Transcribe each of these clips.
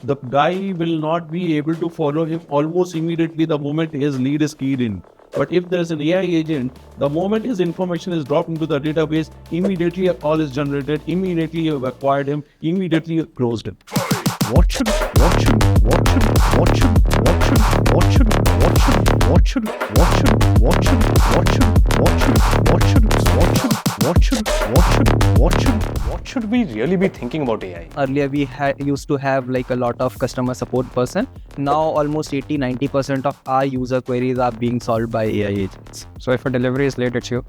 the guy will not be able to follow him almost immediately the moment his lead is keyed in. But if there's an AI agent, the moment his information is dropped into the database, immediately a call is generated, immediately you've acquired him, immediately you've closed him. What should we really be thinking about AI? Earlier we used to have like a lot of customer support person. Now almost 80-90% of our user queries are being solved by AI agents. So if a delivery is late, it's you.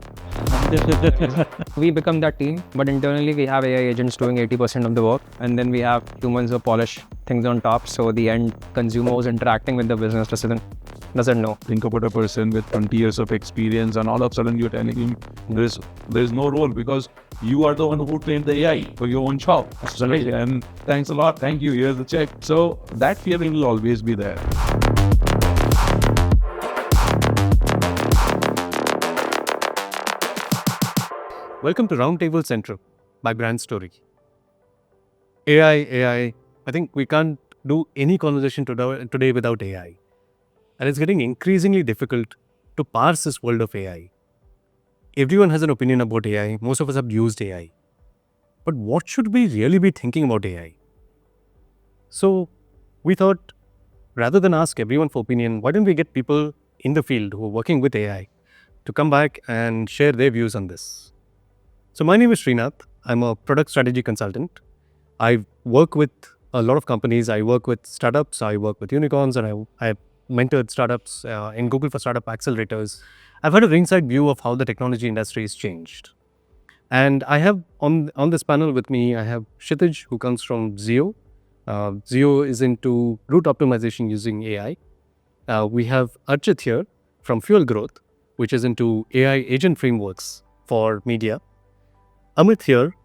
We become that team, but internally we have AI agents doing 80% of the work, and then we have humans who polish things on top, so the end consumer who's interacting with the business doesn't know. Think about a person with 20 years of experience and all of a sudden you're telling him there's no role because you are the one who trained the AI for your own shop. And thanks a lot, thank you, here's the check. So that feeling will always be there. Welcome to RoundTable Central by Brand Story. AI. I think we can't do any conversation today without AI. And it's getting increasingly difficult to parse this world of AI. Everyone has an opinion about AI. Most of us have used AI. But what should we really be thinking about AI? So we thought, rather than ask everyone for opinion, why don't we get people in the field who are working with AI to come back and share their views on this? So my name is Shrinath. I'm a product strategy consultant. I work with a lot of companies. I work with startups. I work with unicorns, and I mentored startups in Google for Startup Accelerators. I've had a ringside view of how the technology industry has changed. And I have on this panel with me, I have Kshitij, who comes from Zio. Zio is into route optimization using AI. We have Archit here from Fuel Growth, which is into AI agent frameworks for media. Amit here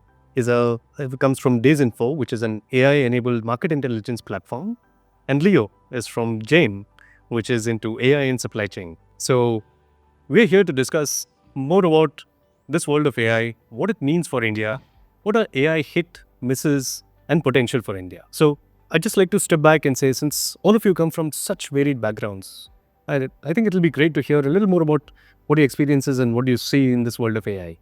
comes from DazeInfo, which is an AI-enabled market intelligence platform. And Leo is from Jane, which is into AI in supply chain. So we're here to discuss more about this world of AI, what it means for India, what are AI hit, misses, and potential for India. So I'd just like to step back and say, since all of you come from such varied backgrounds, I think it'll be great to hear a little more about what your experiences and what you see in this world of AI.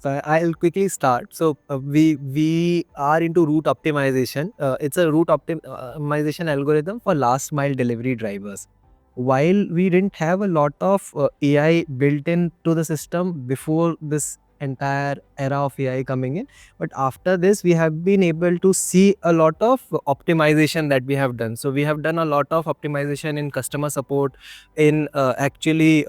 So I'll quickly start. So we are into route optimization. It's a route optimization algorithm for last mile delivery drivers. While we didn't have a lot of AI built into the system before this entire era of AI coming in, but after this we have been able to see a lot of optimization that we have done. So we have done a lot of optimization in customer support, in understanding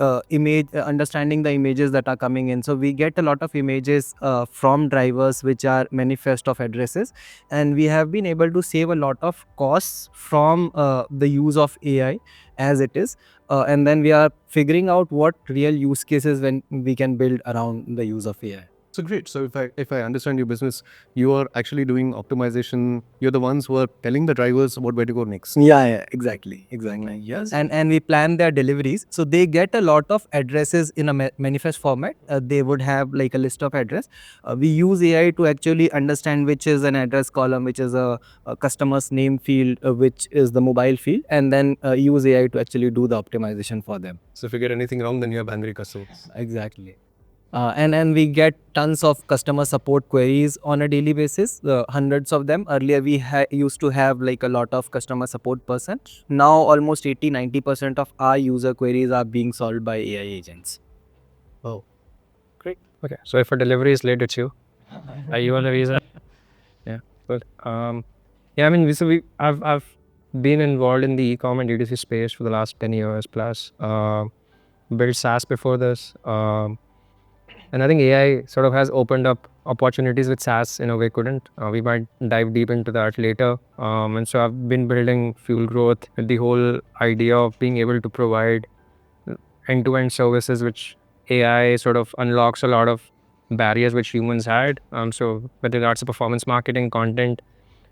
the images that are coming in. So we get a lot of images from drivers which are manifest of addresses, and we have been able to save a lot of costs from the use of AI as it is, and then we are figuring out what real use cases when we can build around the use of AI. So great. So if I understand your business, you are actually doing optimization. You're the ones who are telling the drivers about where to go next. Yeah, exactly. Yes. And we plan their deliveries. So they get a lot of addresses in a manifest format. They would have like a list of address. We use AI to actually understand which is an address column, which is a customer's name field, which is the mobile field, and then use AI to actually do the optimization for them. So if you get anything wrong, then you have angry customers. Exactly. And we get tons of customer support queries on a daily basis, hundreds of them. Earlier we used to have like a lot of customer support person. Now almost 80-90% of our user queries are being solved by AI agents. Oh, great. Okay, so if a delivery is late, it's you. Are you on the reason? Yeah, good. Yeah, I mean, I've been involved in the e-com and D2C space for the last 10 years plus. Built SaaS before this. And I think AI sort of has opened up opportunities which SaaS in a way couldn't. We might dive deep into that later. And so I've been building Fuel Growth with the whole idea of being able to provide end-to-end services which AI sort of unlocks a lot of barriers which humans had. So with regards to performance marketing, content,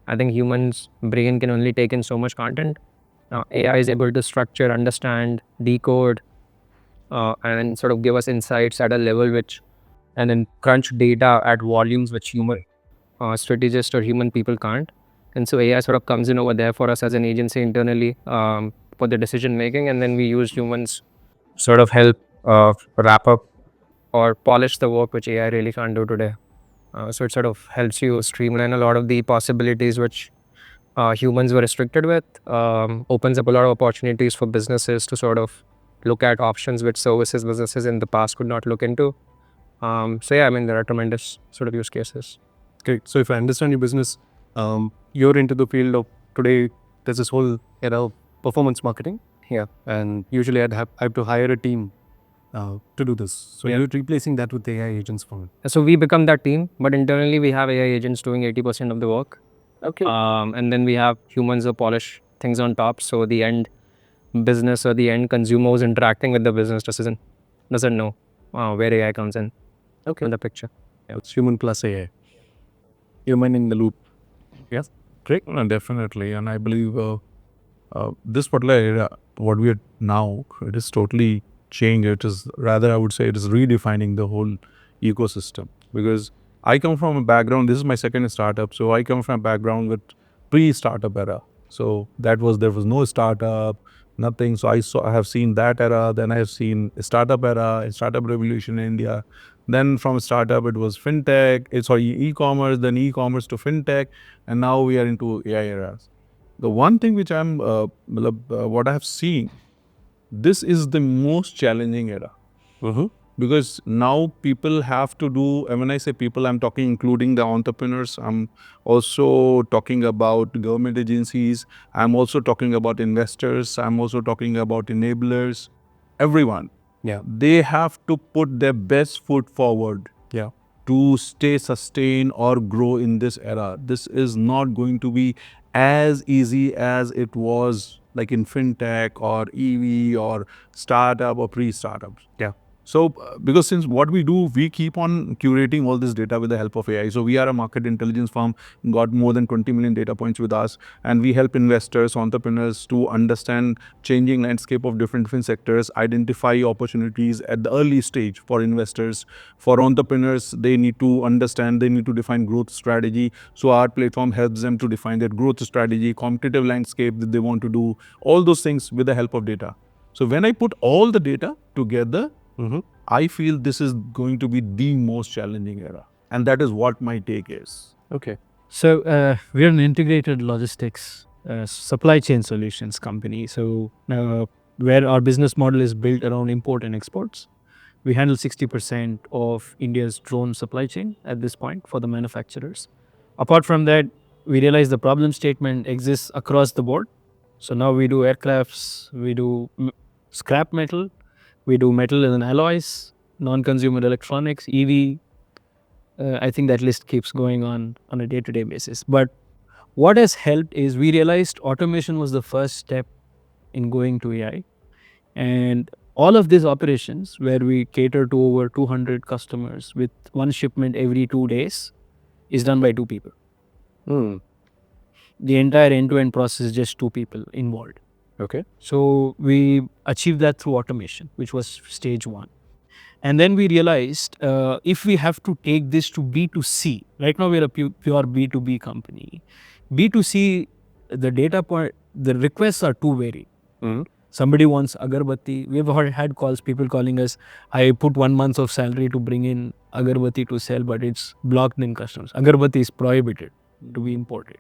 I think humans' brain can only take in so much content. AI is able to structure, understand, decode, and sort of give us insights at a level which, and then crunch data at volumes which human strategists or human people can't. And so AI sort of comes in over there for us as an agency internally for the decision making, and then we use humans sort of help wrap up or polish the work which AI really can't do today. So it sort of helps you streamline a lot of the possibilities which humans were restricted with, opens up a lot of opportunities for businesses to sort of look at options which services businesses in the past could not look into. So yeah, I mean, there are tremendous sort of use cases. Great. So if I understand your business, you're into the field of today. There's this whole era of performance marketing. Yeah. And usually I have to hire a team to do this. So Yeah. you're replacing that with AI agents for it. So we become that team, but internally we have AI agents doing 80% of the work. Okay. And then we have humans who polish things on top. So the end business or the end consumer who's interacting with the business doesn't know where AI comes in the picture. Yeah, it's human plus AI. Human in the loop. Yes. Great. No, definitely. And I believe this particular area, what we are now, it is totally changed. It is rather, I would say, it is redefining the whole ecosystem. Because I come from a background, this is my second startup. So I come from a background with pre-startup era. So there was no startup, nothing. So I have seen that era. Then I have seen a startup era, a startup revolution in India. Then from startup, it was fintech, e-commerce, then e-commerce to fintech. And now we are into AI eras. The one thing which what I have seen, this is the most challenging era. Because now people have to do, and when I say people, I'm talking including the entrepreneurs. I'm also talking about government agencies. I'm also talking about investors. I'm also talking about enablers. Everyone. Yeah. They have to put their best foot forward. Yeah. To stay sustained or grow in this era. This is not going to be as easy as it was like in fintech or EV or startup or pre-startups. Yeah. So, because since what we do, we keep on curating all this data with the help of AI. So, we are a market intelligence firm, got more than 20 million data points with us, and we help investors, entrepreneurs to understand changing landscape of different sectors, identify opportunities at the early stage for investors. For entrepreneurs, they need to understand, they need to define growth strategy. So, our platform helps them to define their growth strategy, competitive landscape that they want to do, all those things with the help of data. So, when I put all the data together, I feel this is going to be the most challenging era. And that is what my take is. Okay. So we're an integrated logistics supply chain solutions company. So where our business model is built around import and exports. We handle 60% of India's drone supply chain at this point for the manufacturers. Apart from that, we realize the problem statement exists across the board. So now we do aircrafts, we do scrap metal, we do metal and alloys, non-consumer electronics, EV. I think that list keeps going on a day-to-day basis. But what has helped is we realized automation was the first step in going to AI. And all of these operations where we cater to over 200 customers with one shipment every 2 days is done by 2 people. The entire end-to-end process is just 2 people involved. Okay. So we achieved that through automation, which was stage 1. And then we realized if we have to take this to B2C, right now we're a pure B2B company. B2C, the data point, the requests are too varied. Somebody wants agarbatti. We've had calls, people calling us, I put 1 month of salary to bring in agarbatti to sell, but it's blocked in customs. Agarbatti is prohibited to be imported.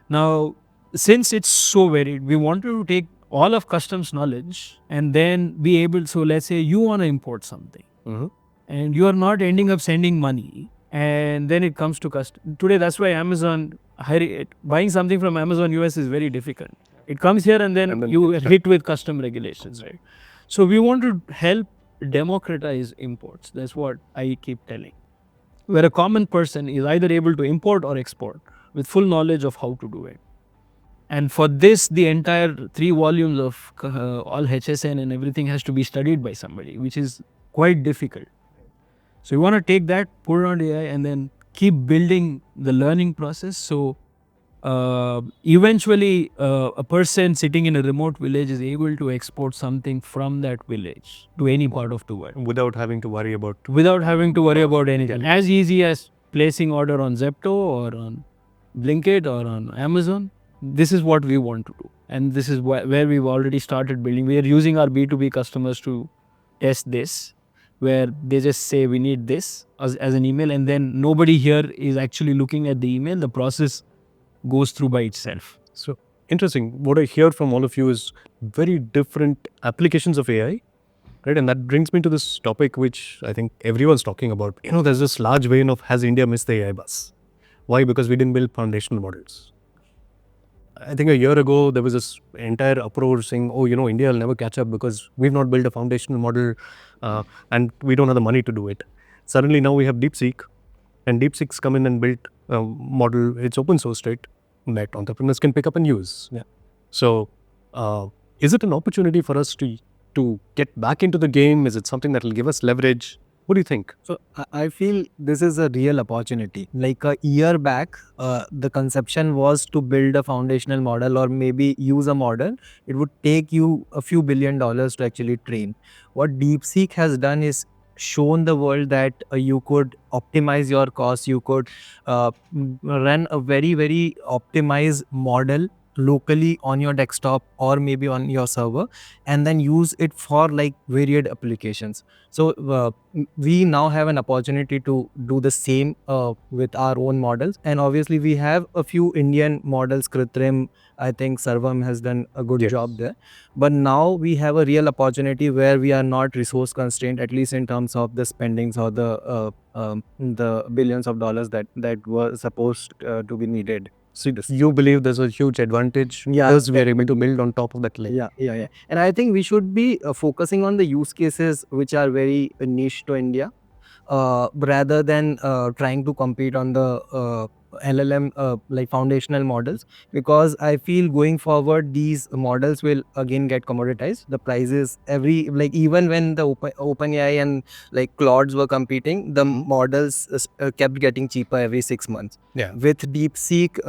Now, since it's so varied, we wanted to take all of customs knowledge and then be able, so let's say you want to import something and you are not ending up sending money and then it comes to custom. Today, that's why Amazon, buying something from Amazon US is very difficult. It comes here and then you hit with custom regulations, right? So we want to help democratize imports. That's what I keep telling. Where a common person is either able to import or export with full knowledge of how to do it. And for this, the entire 3 volumes of all HSN and everything has to be studied by somebody, which is quite difficult. So you want to take that, put it on AI, and then keep building the learning process. So eventually, a person sitting in a remote village is able to export something from that village to any part of the world. Without having to worry about Without having to worry about anything. As easy as placing order on Zepto or on Blinkit or on Amazon. This is what we want to do. And this is where we've already started building. We are using our B2B customers to test this, where they just say we need this as an email, and then nobody here is actually looking at the email. The process goes through by itself. So interesting. What I hear from all of you is very different applications of AI, right? And that brings me to this topic which I think everyone's talking about. There's this large vein of, has India missed the AI bus? Why? Because we didn't build foundational models. I think a year ago, there was this entire uproar saying, oh, India will never catch up because we've not built a foundational model and we don't have the money to do it. Suddenly now we have DeepSeek, and DeepSeek's come in and built a model. It's open sourced, right? That entrepreneurs can pick up and use. Yeah. So is it an opportunity for us to get back into the game? Is it something that will give us leverage? What do you think? So I feel this is a real opportunity. Like a year back, the conception was to build a foundational model or maybe use a model. It would take you a few $1 billion to actually train. What DeepSeek has done is shown the world that you could optimize your costs. You could run a very, very optimized model locally on your desktop or maybe on your server, and then use it for like varied applications. So we now have an opportunity to do the same with our own models, and obviously we have a few Indian models. Kritrim, I think Sarvam has done a good job there, but now we have a real opportunity where we are not resource constrained, at least in terms of the spendings or the billions of dollars that were supposed to be needed. See this. You believe there's a huge advantage because we are able to build on top of that layer. Yeah. And I think we should be focusing on the use cases which are very niche to India, rather than trying to compete on the LLM like foundational models, because I feel going forward these models will again get commoditized. The prices even when the OpenAI and like Claudes were competing, the models kept getting cheaper every 6 months. Yeah. With DeepSeek,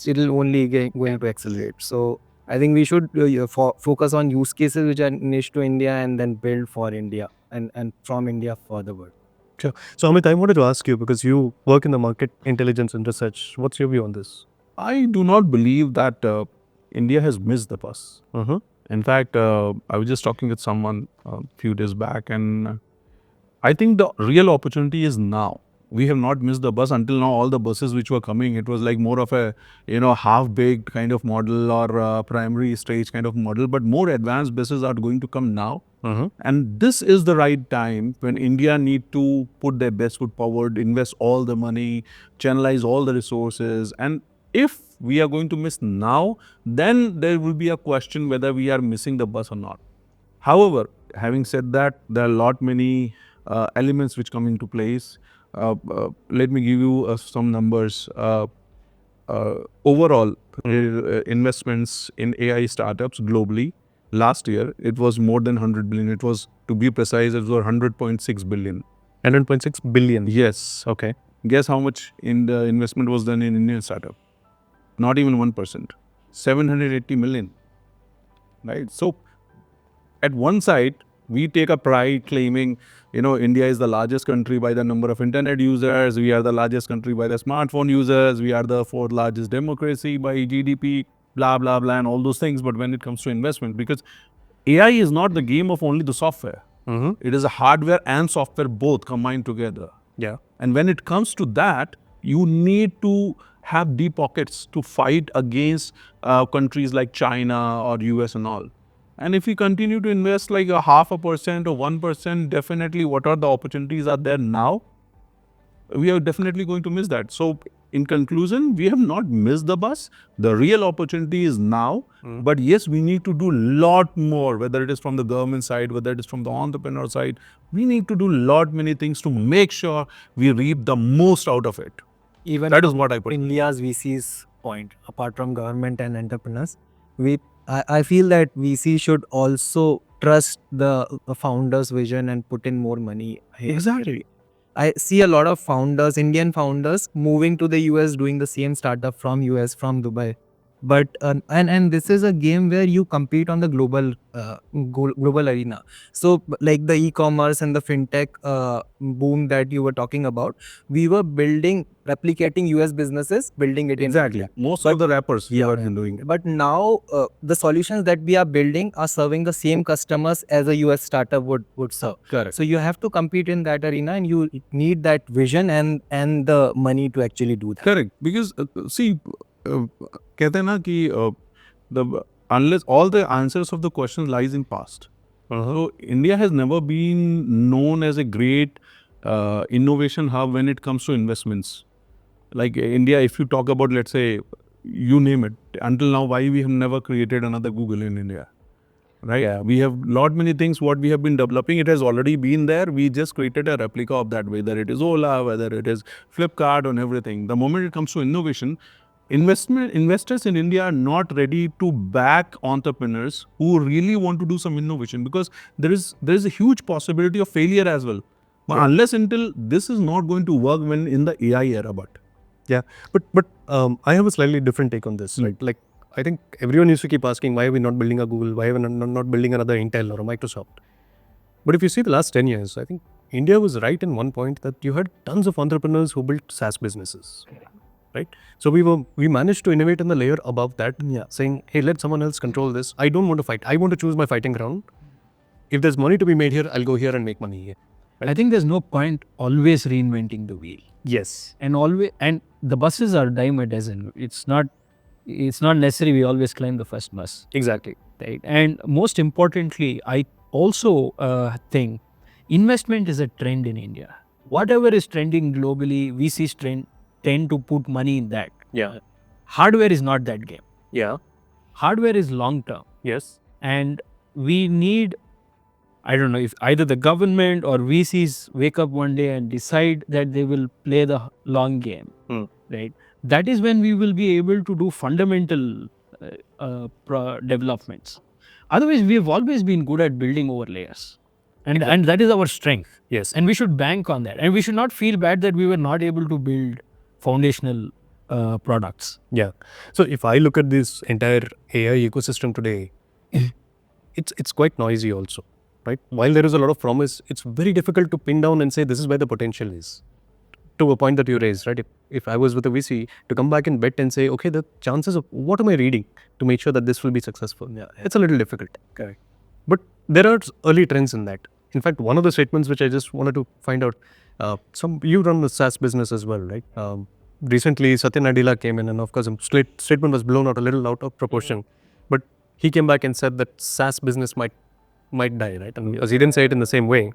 it'll only going to accelerate. So I think we should focus on use cases which are niche to India and then build for India and from India for the world. Sure. So Amit, I wanted to ask you, because you work in the market intelligence and research, what's your view on this? I do not believe that India has missed the bus. In fact, I was just talking with someone a few days back, and I think the real opportunity is now. We have not missed the bus. Until now, all the buses which were coming, it was like more of a half-baked kind of model or primary stage kind of model, but more advanced buses are going to come now. And this is the right time when India need to put their best foot forward, invest all the money, channelize all the resources. And if we are going to miss now, then there will be a question whether we are missing the bus or not. However, having said that, there are many elements which come into place. Let me give you some numbers. Overall, investments in AI startups globally, last year, it was more than 100 billion. It was, to be precise, it was 100.6 billion. 100.6 billion? Yes. Okay. Guess how much in the investment was done in Indian startup? Not even 1%. 780 million. Right? So, at one side, we take a pride claiming, India is the largest country by the number of internet users. We are the largest country by the smartphone users. We are the 4th largest democracy by GDP, blah, blah, blah, and all those things. But when it comes to investment, because AI is not the game of only the software. It is a hardware and software both combined together. Yeah. And when it comes to that, you need to have deep pockets to fight against countries like China or US and all. And if we continue to invest like a 0.5% or 1%, definitely what are the opportunities are there now? We are definitely going to miss that. So in conclusion, we have not missed the bus. The real opportunity is now. But yes, we need to do a lot more, whether it is from the government side, whether it is from the entrepreneur side. We need to do many things to make sure we reap the most out of it. Even that is what I put. India's VC's point, apart from government and entrepreneurs, I feel that VC should also trust the founder's vision and put in more money. Exactly. I see a lot of founders, Indian founders, moving to the US, doing the same startup from US, from Dubai. But and this is a game where you compete on the global arena. So like the e-commerce and the fintech boom that you were talking about, we were replicating US businesses, building it in India. Most of the rappers Yeah, were doing it. But now the solutions that we are building are serving the same customers as a US startup would serve. Correct. So you have to compete in that arena, and you need that vision and the money to actually do that. Correct. Because see, कहते हैं ना कि the unless all the answers of the question lies in past. So India has never been known as a great innovation hub when it comes to investments. Like India, if you talk about, let's say, you name it, until now, why we have never created another Google in India, right? Yeah. We have lot many things what we have been developing. It has already been there. We just created a replica of that, whether it is Ola, whether it is Flipkart, and everything. The moment it comes to innovation, investors in India are not ready to back entrepreneurs who really want to do some innovation, because there is a huge possibility of failure as well. But unless until this is not going to work when in the AI era, but But I have a slightly different take on this, right? Like, I think everyone used to keep asking, why are we not building a Google? Why are we not building another Intel or a Microsoft? But if you see the last 10 years, I think India was right in one point that you had tons of entrepreneurs who built SaaS businesses, right? So we managed to innovate in the layer above that, saying, hey, let someone else control this. I don't want to fight. I want to choose my fighting ground. If there's money to be made here, I'll go here and make money here. I think there's no point always reinventing the wheel. Yes. And the buses are dime a dozen. It's not necessary we always climb the first bus. Exactly. Right? And most importantly, I also think investment is a trend in India. Whatever is trending globally, VCs tend to put money in that. Yeah. Hardware is not that game. Yeah. Hardware is long term. Yes. And we need, I don't know if either the government or VCs wake up one day and decide that they will play the long game, right? That is when we will be able to do fundamental developments. Otherwise, we have always been good at building over layers. And that is our strength. Yes. And we should bank on that. And we should not feel bad that we were not able to build foundational products. Yeah. So if I look at this entire AI ecosystem today, it's quite noisy also, right? While there is a lot of promise, it's very difficult to pin down and say this is where the potential is. To a point that you raised, right? If I was with a VC, to come back and bet and say, okay, the chances of what am I reading to make sure that this will be successful? Yeah, it's a little difficult. Correct. But there are early trends in that. In fact, one of the statements which I just wanted to find out, you run the SaaS business as well, right? Recently, Satya Nadella came in, and of course, statement was blown out a little out of proportion. But he came back and said that SaaS business might die, right? And because he didn't say it in the same way,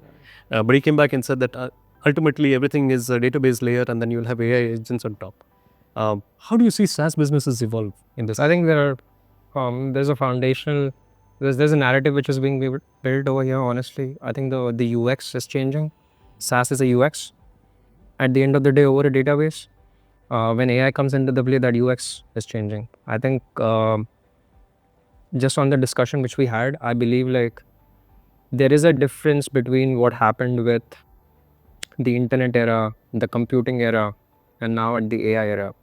but he came back and said that ultimately everything is a database layer, and then you'll have AI agents on top. How do you see SaaS businesses evolve in this? I think there's a foundational, there's a narrative which is being built over here. Honestly, I think the UX is changing. SaaS is a UX. At the end of the day, over a database, when AI comes into the play, that UX is changing. I think just on the discussion which we had, I believe like there is a difference between what happened with the internet era, the computing era, and now at the AI era.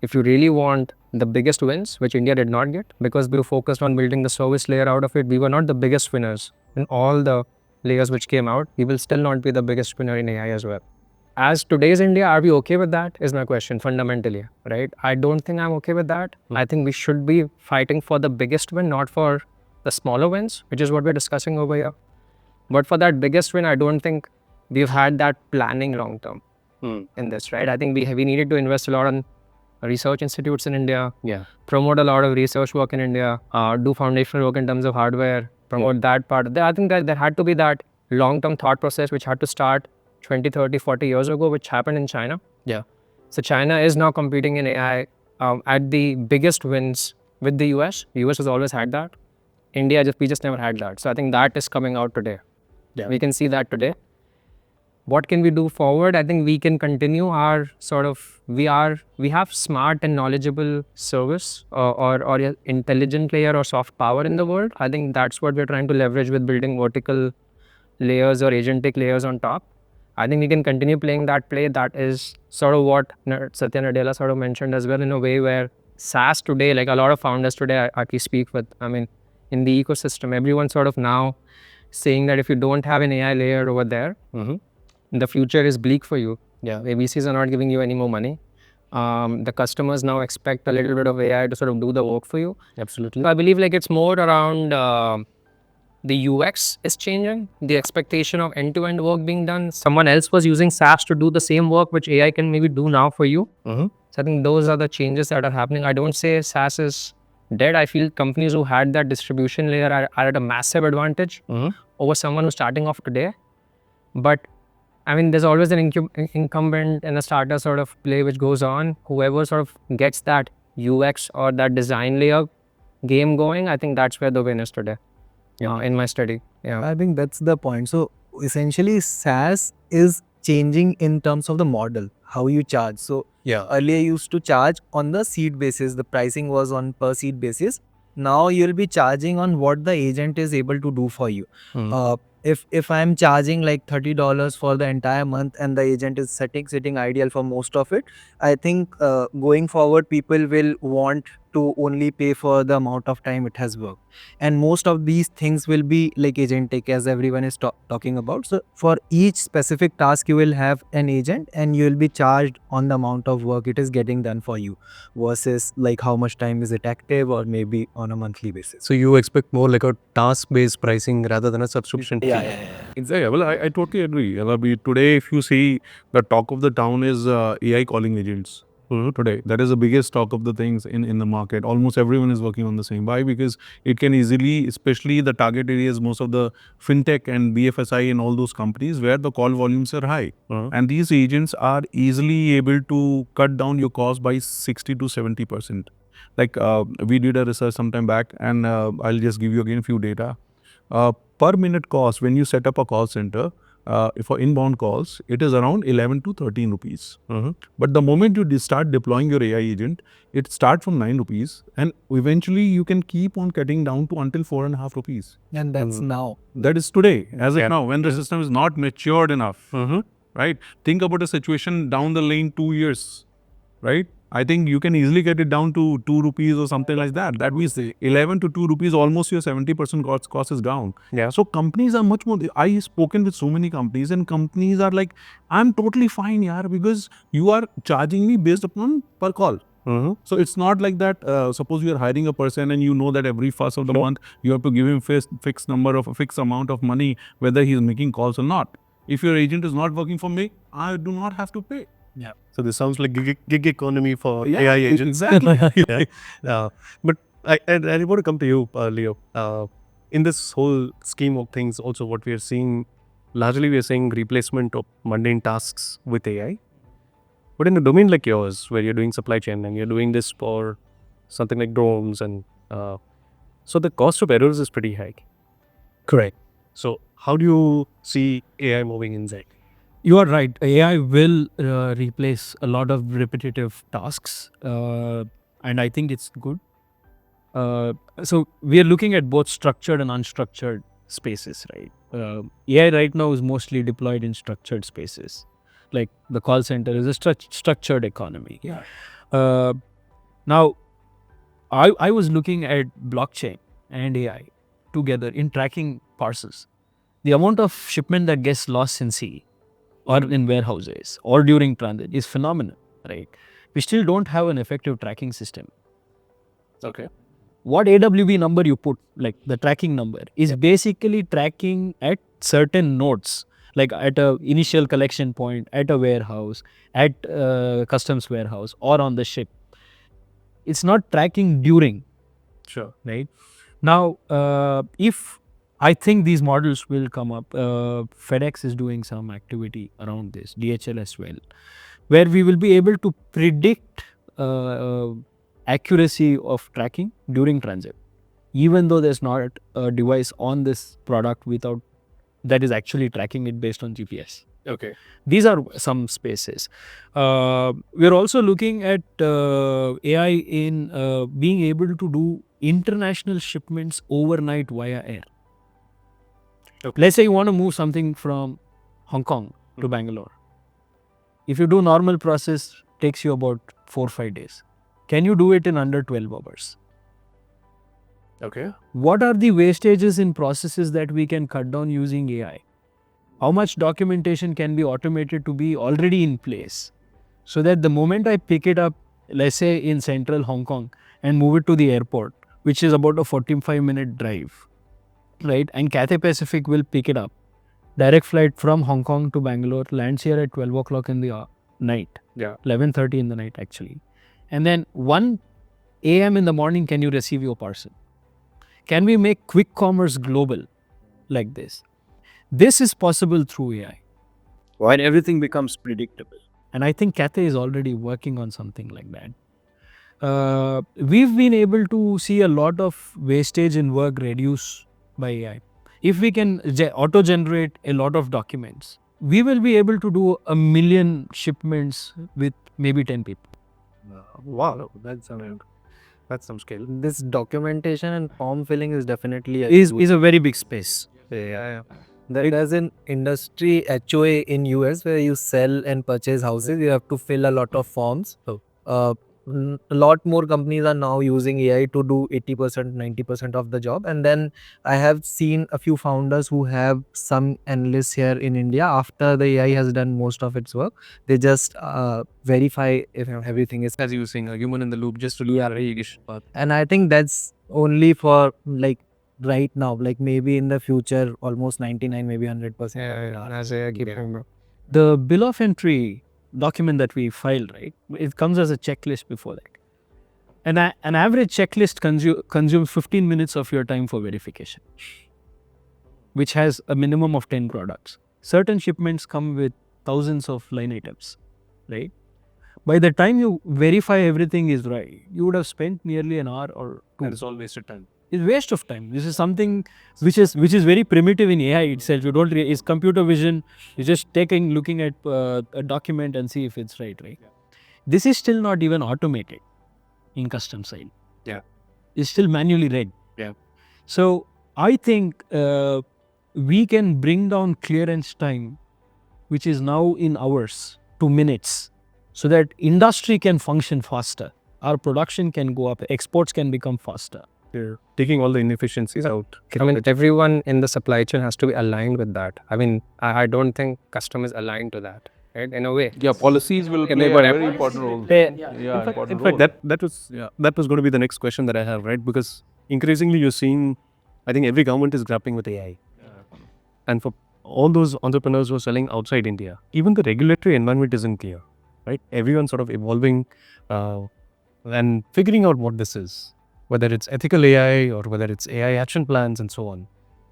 If you really want the biggest wins, which India did not get, because we were focused on building the service layer out of it, we were not the biggest winners in all the layers which came out. We will still not be the biggest winner in AI as well. As today's India, are we okay with that is my question fundamentally, right? I don't think I'm okay with that. I think we should be fighting for the biggest win, not for the smaller wins, which is what we're discussing over here. But for that biggest win, I don't think we've had that planning long term in this, right? I think we needed to invest a lot on research institutes in India, promote a lot of research work in India, do foundational work in terms of hardware, promote that part. I think that there had to be that long-term thought process which had to start 20, 30, 40 years ago, which happened in China. Yeah. So China is now competing in AI at the biggest wins with the US. The US has always had that. India, we just never had that. So I think that is coming out today. Yeah. We can see that today. What can we do forward? I think we can continue our we have smart and knowledgeable service or intelligent layer or soft power in the world. I think that's what we're trying to leverage with building vertical layers or agentic layers on top. I think we can continue playing that play. That is sort of what Satya Nadella sort of mentioned as well, in a way where SaaS today, like a lot of founders today I speak with, I mean, in the ecosystem, everyone's sort of now saying that if you don't have an AI layer over there, the future is bleak for you. Yeah. The VCs are not giving you any more money. The customers now expect a little bit of AI to sort of do the work for you. Absolutely. So I believe like it's more around the UX is changing, the expectation of end-to-end work being done. Someone else was using SaaS to do the same work which AI can maybe do now for you. So I think those are the changes that are happening. I don't say SaaS is dead. I feel companies who had that distribution layer are at a massive advantage over someone who's starting off today. But I mean, there's always an incumbent and a starter sort of play which goes on. Whoever sort of gets that UX or that design layer game going, I think that's where the win is today. In my study. Yeah. I think that's the point. So essentially SaaS is changing in terms of the model, how you charge. So Yeah. earlier you used to charge on the seat basis, the pricing was on per seat basis. Now you'll be charging on what the agent is able to do for you. If I'm charging like $30 for the entire month and the agent is sitting ideal for most of it, I think going forward people will want to only pay for the amount of time it has worked, and most of these things will be like agentic, as everyone is talking about. So for each specific task you will have an agent and you will be charged on the amount of work it is getting done for you, versus like how much time is it active, or maybe on a monthly basis. So you expect more like a task-based pricing rather than a subscription fee. Exactly. Well, I totally agree. Today, if you see, the talk of the town is AI calling agents. Today, that is the biggest talk of the things in the market. Almost everyone is working on the same. Why? Because it can easily, especially the target areas, most of the fintech and BFSI and all those companies where the call volumes are high. And these agents are easily able to cut down your cost by 60 to 70%. Like we did a research sometime back, and I'll just give you again a few data. Per minute cost when you set up a call center, for inbound calls, it is around 11 to 13 rupees. But the moment you start deploying your AI agent, it starts from 9 rupees, and eventually you can keep on cutting down to until 4.5 rupees. And that's now. That is today, as of now, when the system is not matured enough, right? Think about a situation down the lane 2 years, right? I think you can easily get it down to 2 rupees or something like that. That means 11 to 2 rupees, almost your 70% cost is down. Yeah. So companies are much more, I've spoken with so many companies, and companies are like, I'm totally fine, yaar, because you are charging me based upon per call. So it's not like that. Suppose you are hiring a person and you know that every first of the month you have to give him fixed amount of money, whether he is making calls or not. If your agent is not working for me, I do not have to pay. Yeah. So this sounds like gig economy for AI agents. Exactly. But I want to come to you, Leo. In this whole scheme of things, also what we are seeing, largely we are seeing replacement of mundane tasks with AI. But in a domain like yours, where you're doing supply chain and you're doing this for something like drones, and so the cost of errors is pretty high. Correct. So how do you see AI moving inside? You are right. AI will replace a lot of repetitive tasks, and I think it's good. So we are looking at both structured and unstructured spaces, right? AI right now is mostly deployed in structured spaces. Like the call center is a structured economy. Yeah. Now, I was looking at blockchain and AI together in tracking parcels. The amount of shipment that gets lost in sea or in warehouses or during transit is phenomenal, right? We still don't have an effective tracking system. Okay. What AWB number you put, like the tracking number, is basically tracking at certain nodes, like at a initial collection point, at a warehouse, at a customs warehouse, or on the ship. It's not tracking during. Sure. Right? Now, if I think these models will come up, FedEx is doing some activity around this, DHL as well, where we will be able to predict accuracy of tracking during transit, even though there's not a device on this product that is actually tracking it based on GPS. Okay. These are some spaces. We're also looking at AI in being able to do international shipments overnight via air. Okay. Let's say you want to move something from Hong Kong to Bangalore. If you do normal process, takes you about 4 or 5 days. Can you do it in under 12 hours? Okay. What are the wastages in processes that we can cut down using AI? How much documentation can be automated to be already in place so that the moment I pick it up, let's say in central Hong Kong, and move it to the airport, which is about a 45-minute drive, right? And Cathay Pacific will pick it up. Direct flight from Hong Kong to Bangalore, lands here at 12 o'clock in the night. Yeah. 11:30 in the night actually. And then 1 a.m. in the morning, can you receive your parcel? Can we make quick commerce global like this? This is possible through AI. While everything becomes predictable. And I think Cathay is already working on something like that. We've been able to see a lot of wastage in work reduce by AI. If we can auto-generate a lot of documents, we will be able to do 1 million shipments with maybe 10 people. Wow, that's some scale. This documentation and form filling is definitely Is a very big space. Yeah. There's an industry HOA in US where you sell and purchase houses. You have to fill a lot of forms. A lot more companies are now using AI to do 80%, 90% of the job. And then I have seen a few founders who have some analysts here in India. After the AI has done most of its work, they just verify if everything is. As you were saying, a human in the loop just to do a verification part. And I think that's only for like right now, like maybe in the future, almost 99, maybe 100%. As I keep The bill of entry document that we file, right, it comes as a checklist before that. And an average checklist consumes 15 minutes of your time for verification, which has a minimum of 10 products. Certain shipments come with thousands of line items, right? By the time you verify everything is right, you would have spent nearly an hour or two. And it's all wasted time. It's waste of time. This is something which is very primitive in AI itself. You don't it's computer vision. You're just looking at a document and see if it's right. This is still not even automated in custom side. Yeah. It's still manually read. Yeah. So I think we can bring down clearance time, which is now in hours to minutes, so that industry can function faster. Our production can go up. Exports can become faster. They're taking all the inefficiencies out. I mean, everyone in the supply chain has to be aligned with that. I mean, I don't think customers aligned to that, right? In a way. Yeah, policies will play a very important role. In fact, that was going to be the next question that I have, right? Because increasingly you're seeing, I think every government is grappling with AI. And for all those entrepreneurs who are selling outside India, even the regulatory environment isn't clear, right? Everyone's sort of evolving and figuring out what this is, whether it's ethical AI or whether it's AI action plans and so on.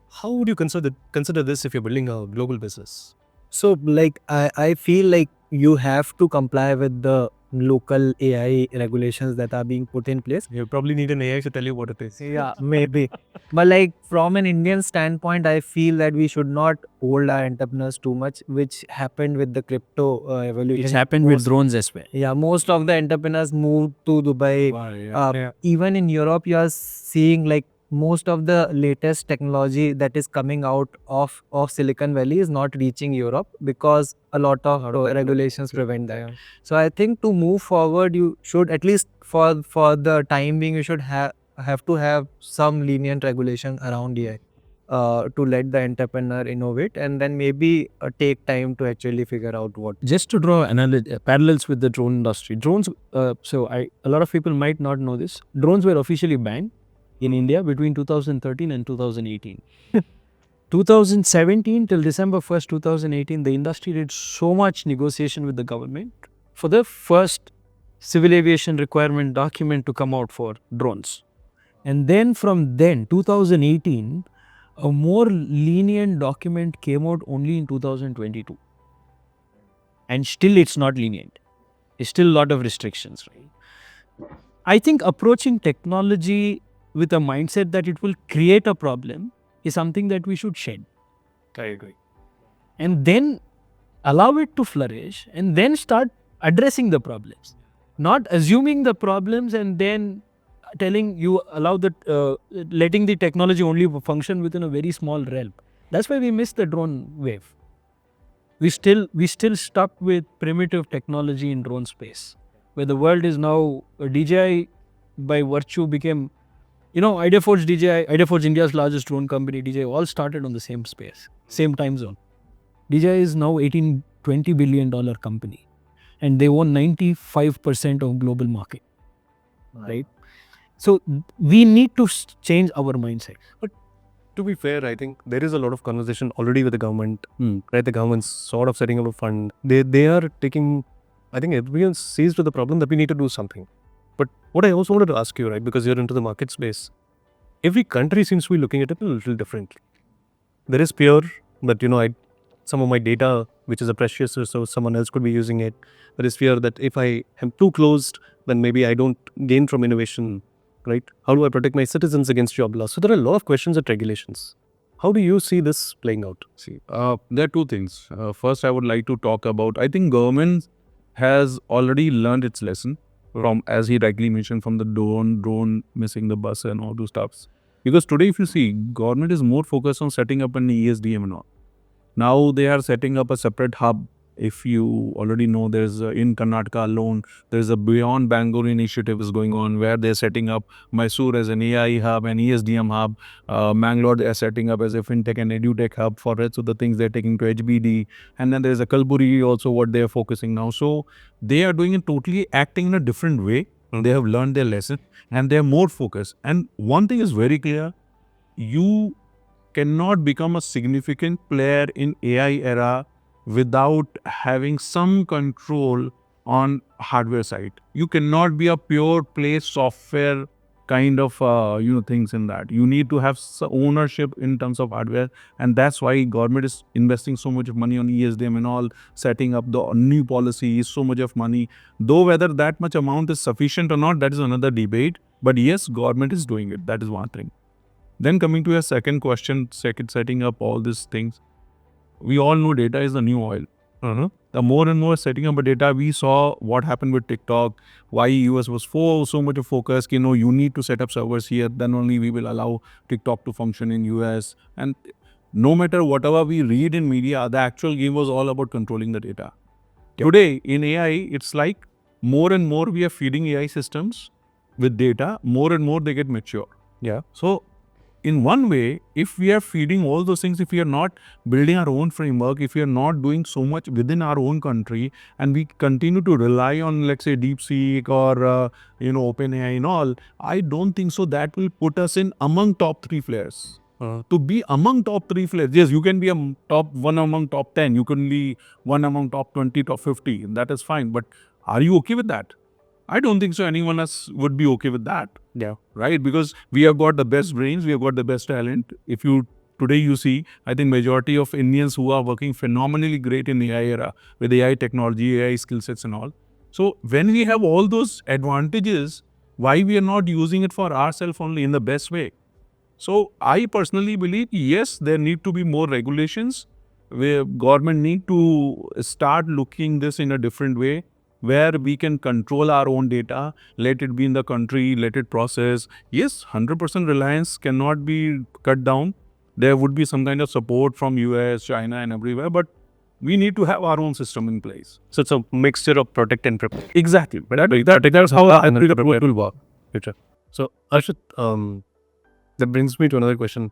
How would you consider this if you're building a global business? So like I feel like you have to comply with the local AI regulations that are being put in place. You probably need an AI to tell you what it is. Yeah, maybe. But like from an Indian standpoint, I feel that we should not hold our entrepreneurs too much, which happened with the crypto evolution. It happened with drones as well. Yeah, most of the entrepreneurs moved to Dubai. Even in Europe, you are seeing like most of the latest technology that is coming out of Silicon Valley is not reaching Europe because a lot of regulations prevent that. So I think to move forward, you should at least for the time being, you should have to have some lenient regulation around AI to let the entrepreneur innovate, and then maybe take time to actually figure out what. Just to draw parallels with the drone industry, drones. A lot of people might not know this. Drones were officially banned in India between 2013 and 2018. 2017 till December 1st, 2018, the industry did so much negotiation with the government for the first civil aviation requirement document to come out for drones. And then from 2018, a more lenient document came out only in 2022. And still it's not lenient. There's still a lot of restrictions, right? I think approaching technology with a mindset that it will create a problem is something that we should shed. I agree. And then allow it to flourish and then start addressing the problems. Not assuming the problems and then telling you letting the technology only function within a very small realm. That's why we missed the drone wave. We still stuck with primitive technology in drone space, where the world is now DJI by virtue became, IdeaForge, DJI, IdeaForge, India's largest drone company, DJI, all started on the same space, same time zone. DJI is now $18-20 billion company, and they own 95% of global market, right? So we need to change our mindset. But to be fair, I think there is a lot of conversation already with the government, right? The government's sort of setting up a fund. They are taking, I think everyone sees to the problem that we need to do something. But what I also wanted to ask you, right, because you're into the market space, every country seems to be looking at it a little differently. There is fear that, some of my data, which is a precious resource, someone else could be using it. There is fear that if I am too closed, then maybe I don't gain from innovation, right? How do I protect my citizens against job loss? So there are a lot of questions and regulations. How do you see this playing out? See, there are two things. First, I would like to talk about, I think government has already learned its lesson from, as he rightly mentioned, from the drone missing the bus and all those stuffs. Because today, if you see, government is more focused on setting up an ESDM and all. Now they are setting up a separate hub. If you already know, there's in Karnataka alone, there's a Beyond Bangalore initiative is going on where they're setting up Mysore as an AI hub, an ESDM hub. Mangalore they are setting up as a fintech and edutech hub for it. So the things they're taking to HBD. And then there's a Kalburgi also what they're focusing now. So they are doing it totally acting in a different way. They have learned their lesson and they're more focused. And one thing is very clear, you cannot become a significant player in AI era without having some control on hardware side. You cannot be a pure play software kind of things in that. You need to have ownership in terms of hardware, and that's why government is investing so much money on ESDM and all, setting up the new policies, so much of money. Though whether that much amount is sufficient or not, that is another debate. But yes, government is doing it. That is one thing. Then coming to your second question, setting up all these things. We all know data is the new oil. The more and more setting up a data, we saw what happened with TikTok, why US was so much of focus, you need to set up servers here, then only we will allow TikTok to function in US. And no matter whatever we read in media, the actual game was all about controlling the data. Today in AI, it's like more and more we are feeding AI systems with data, more and more they get mature. Yeah. So in one way, if we are feeding all those things, if we are not building our own framework, if we are not doing so much within our own country, and we continue to rely on, let's say, DeepSeek or, OpenAI and all, I don't think so that will put us in among top 3 players. To be among top 3 players, yes, you can be a top 1 among top 10, you can be 1 among top 20, top 50, that is fine. But are you okay with that? I don't think so anyone else would be okay with that. Yeah. Right? Because we have got the best brains, we have got the best talent. Today you see, I think majority of Indians who are working phenomenally great in AI era with AI technology, AI skill sets and all. So when we have all those advantages, why we are not using it for ourselves only in the best way? So I personally believe, yes, there need to be more regulations where government need to start looking this in a different way, where we can control our own data, let it be in the country, let it process. Yes, 100% reliance cannot be cut down. There would be some kind of support from US, China and everywhere, but we need to have our own system in place. So it's a mixture of protect and protect. Exactly. But that's how it will work. So Archit, that brings me to another question.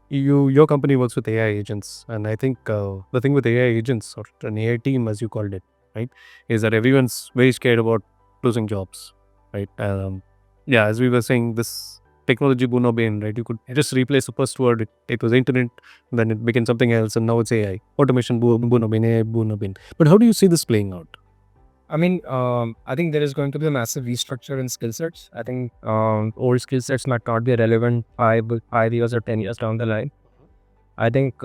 Your company works with AI agents, and I think the thing with AI agents, or an AI team as you called it, right, is that everyone's very scared about losing jobs, right? As we were saying, this technology boon or bane, right? You could just replace the first word. It was internet, then it became something else, and now it's AI. Automation boon or bane, AI boon or bane. But how do you see this playing out? I mean, I think there is going to be a massive restructure in skill sets. I think old skill sets might not be relevant 5 years or 10 years down the line. I think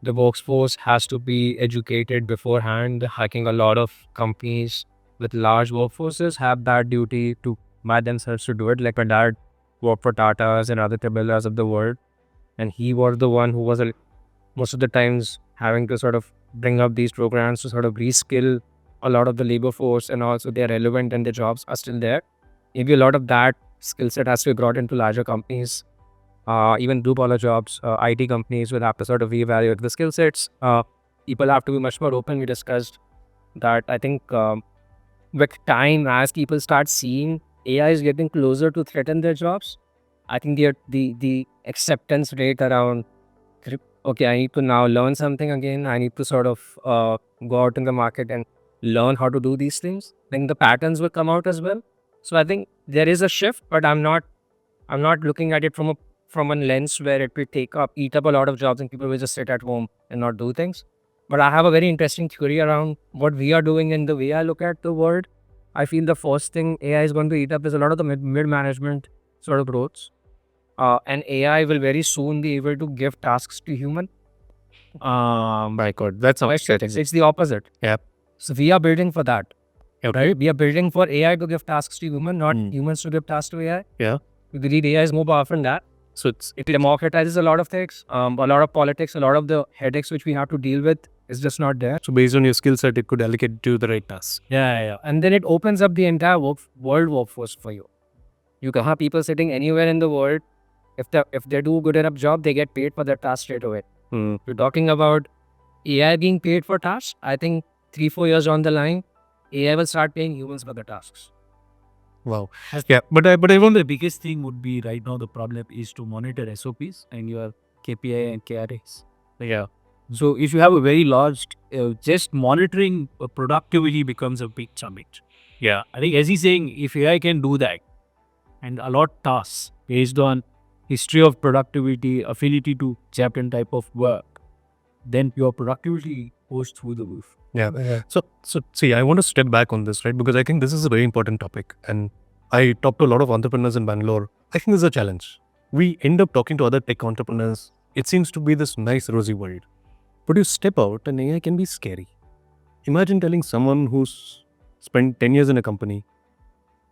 the workforce has to be educated beforehand. I think a lot of companies with large workforces have that duty to by themselves to do it. Like my dad worked for Tatas and other Tabilas of the world, and he was the one who was most of the times having to sort of bring up these programs to sort of reskill a lot of the labor force, and also they're relevant and their jobs are still there. Maybe a lot of that skill set has to be brought into larger companies. Even blue-collar jobs, IT companies will have to sort of reevaluate the skill sets. People have to be much more open. We discussed that. I think with time, as people start seeing AI is getting closer to threaten their jobs, I think the acceptance rate around, okay, I need to now learn something again. I need to sort of go out in the market and learn how to do these things. Then the patterns will come out as well. So I think there is a shift, but I'm not looking at it from a lens where it will eat up a lot of jobs and people will just sit at home and not do things. But I have a very interesting theory around what we are doing and the way I look at the world. I feel the first thing AI is going to eat up is a lot of the mid management sort of roles. And AI will very soon be able to give tasks to human. My God, that's how It's the opposite. Yeah. So we are building for that. Okay. Right? We are building for AI to give tasks to human, not humans to give tasks to AI. Yeah. We believe AI is more powerful than that. So It democratizes a lot of things, a lot of politics, a lot of the headaches which we have to deal with is just not there. so based on your skill set, it could allocate to the right task. Yeah. And then it opens up the entire world workforce for you. You can have people sitting anywhere in the world. If they do a good enough job, they get paid for their task straight away. We're talking about AI being paid for tasks. I think 3-4 years on the line, AI will start paying humans for the tasks. Wow. Yeah, but I want The biggest thing would be right now the problem is to monitor SOPs and your KPI and KRAs. yeah. So if you have a very large, just monitoring productivity becomes a big challenge. Yeah. I think as he's saying, if AI can do that and allot tasks based on history of productivity, affinity to certain type of work, then your productivity goes through the roof. Yeah. So see, I want to step back on this, right? Because I think this is a very important topic. And I talk to a lot of entrepreneurs in Bangalore. I think this is a challenge. We end up talking to other tech entrepreneurs. It seems to be this nice, rosy world. But you step out and AI can be scary. Imagine telling someone who's spent 10 years in a company,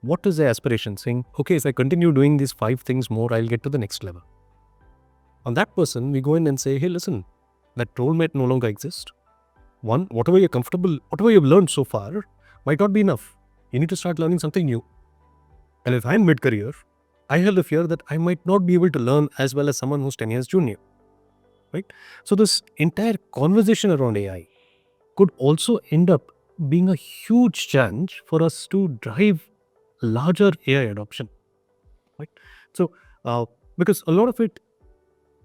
what is their aspiration? Saying, okay, if I continue doing these 5 things more, I'll get to the next level. On that person, we go in and say, hey, listen, that role might no longer exist. One, whatever you're comfortable, whatever you've learned so far might not be enough. You need to start learning something new. And if I'm mid-career, I have the fear that I might not be able to learn as well as someone who's 10 years junior. Right? So this entire conversation around AI could also end up being a huge challenge for us to drive larger AI adoption. Right? So, because a lot of it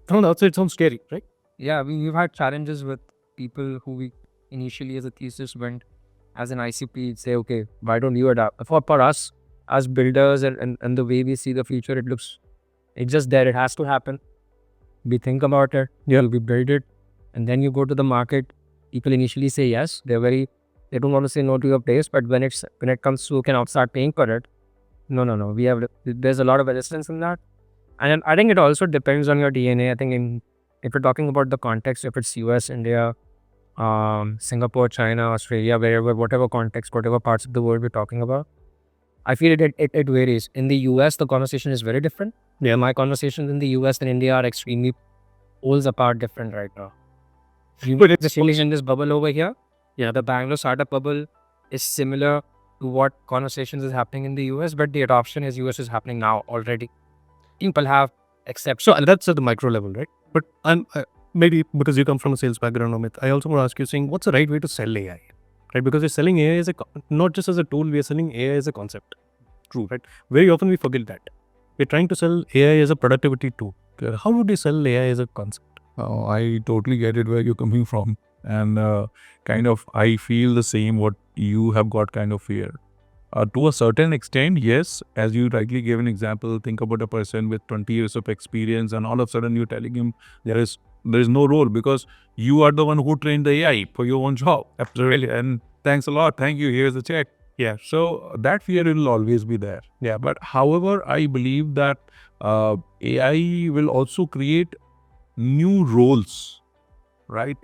from the outside sounds scary, right? Yeah, we've had challenges with people who we initially as a thesis went as an ICP, say, okay, why don't you adapt? For us as builders and the way we see the future, it's just there. It has to happen. We think about it, we build it, and then you go to the market. People initially say yes. They don't want to say no to your place, but when it comes to can start paying for it, no. There's a lot of resistance in that. And I think it also depends on your DNA. I think if you're talking about the context, if it's US, India, Singapore, China, Australia, wherever, whatever context, whatever parts of the world we're talking about, I feel it varies. In the US, the conversation is very different. Yeah. My conversations in the US and India are extremely poles apart different right now. But it's Just in this bubble over here, the Bangalore startup bubble is similar to what conversations is happening in the US, but the adoption in US is happening now already. People have accepted. So, and that's at the micro level, right? But maybe because you come from a sales background, Amit, I also want to ask you, saying, what's the right way to sell AI? Right? Because we're selling AI as not just as a tool, we are selling AI as a concept. True, right? Very often we forget that. We're trying to sell AI as a productivity tool. How would you sell AI as a concept? I totally get it where you're coming from. And I feel the same what you have got kind of fear. To a certain extent, yes, as you rightly gave an example, think about a person with 20 years of experience and all of a sudden you're telling him there is no role because you are the one who trained the AI for your own job. Absolutely. And thanks a lot. Thank you. Here's the check. Yeah. So that fear will always be there. Yeah. But however, I believe that AI will also create new roles, right?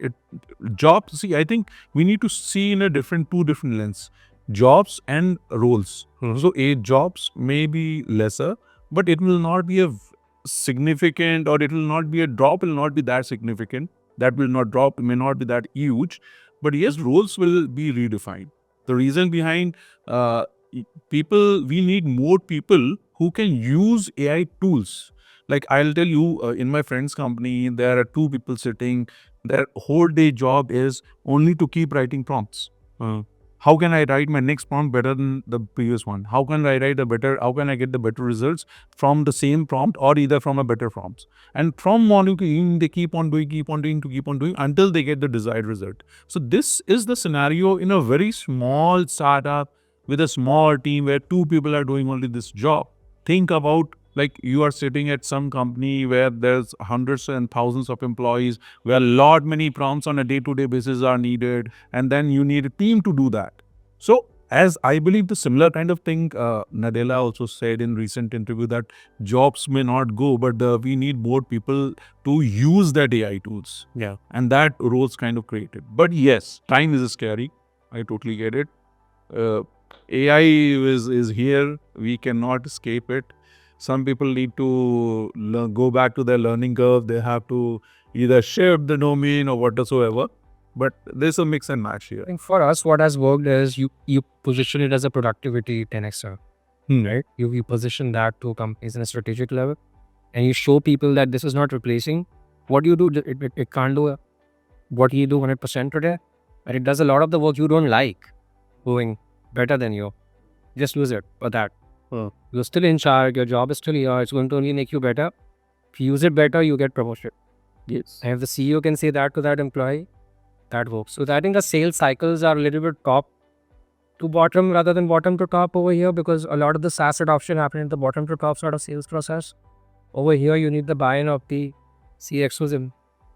Jobs. See, I think we need to see in two different lenses. Jobs and roles. So jobs may be lesser, but it will not be a significant, or it will not be a drop, will not be that significant. That will not drop, may not be that huge. But yes, roles will be redefined. The reason behind we need more people who can use AI tools. Like I'll tell you, in my friend's company, there are 2 people sitting. Their whole day job is only to keep writing prompts. how can I write my next prompt better than the previous one? How can I get the better results from the same prompt or either from a better prompts? And from monitoring, they keep on doing until they get the desired result. So this is the scenario in a very small startup with a small team where 2 people are doing only this job. Think about, like, you are sitting at some company where there's hundreds and thousands of employees, where many prompts on a day-to-day basis are needed, and then you need a team to do that. So, as I believe the similar kind of thing, Nadella also said in recent interview that jobs may not go, but we need more people to use that AI tools. Yeah. And that role's kind of created. But yes, time is scary. I totally get it. AI is here. We cannot escape it. Some people need to go back to their learning curve. They have to either shift the domain or whatsoever. But there's a mix and match here. I think for us, what has worked is you position it as a productivity 10xer, right? You position that to companies in a strategic level, and you show people that this is not replacing what you do. It can't do what you do 100% today, and it does a lot of the work you don't like doing better than you. Just use it for that. You're still in charge. Your job is still here. It's going to only make you better. If you use it better, you get promoted. Yes. And if the CEO can say that to that employee, that works. So I think the sales cycles are a little bit top to bottom rather than bottom to top over here, because a lot of the SaaS adoption happened in the bottom to top sort of sales process. Over here, you need the buy-in of the CXOs,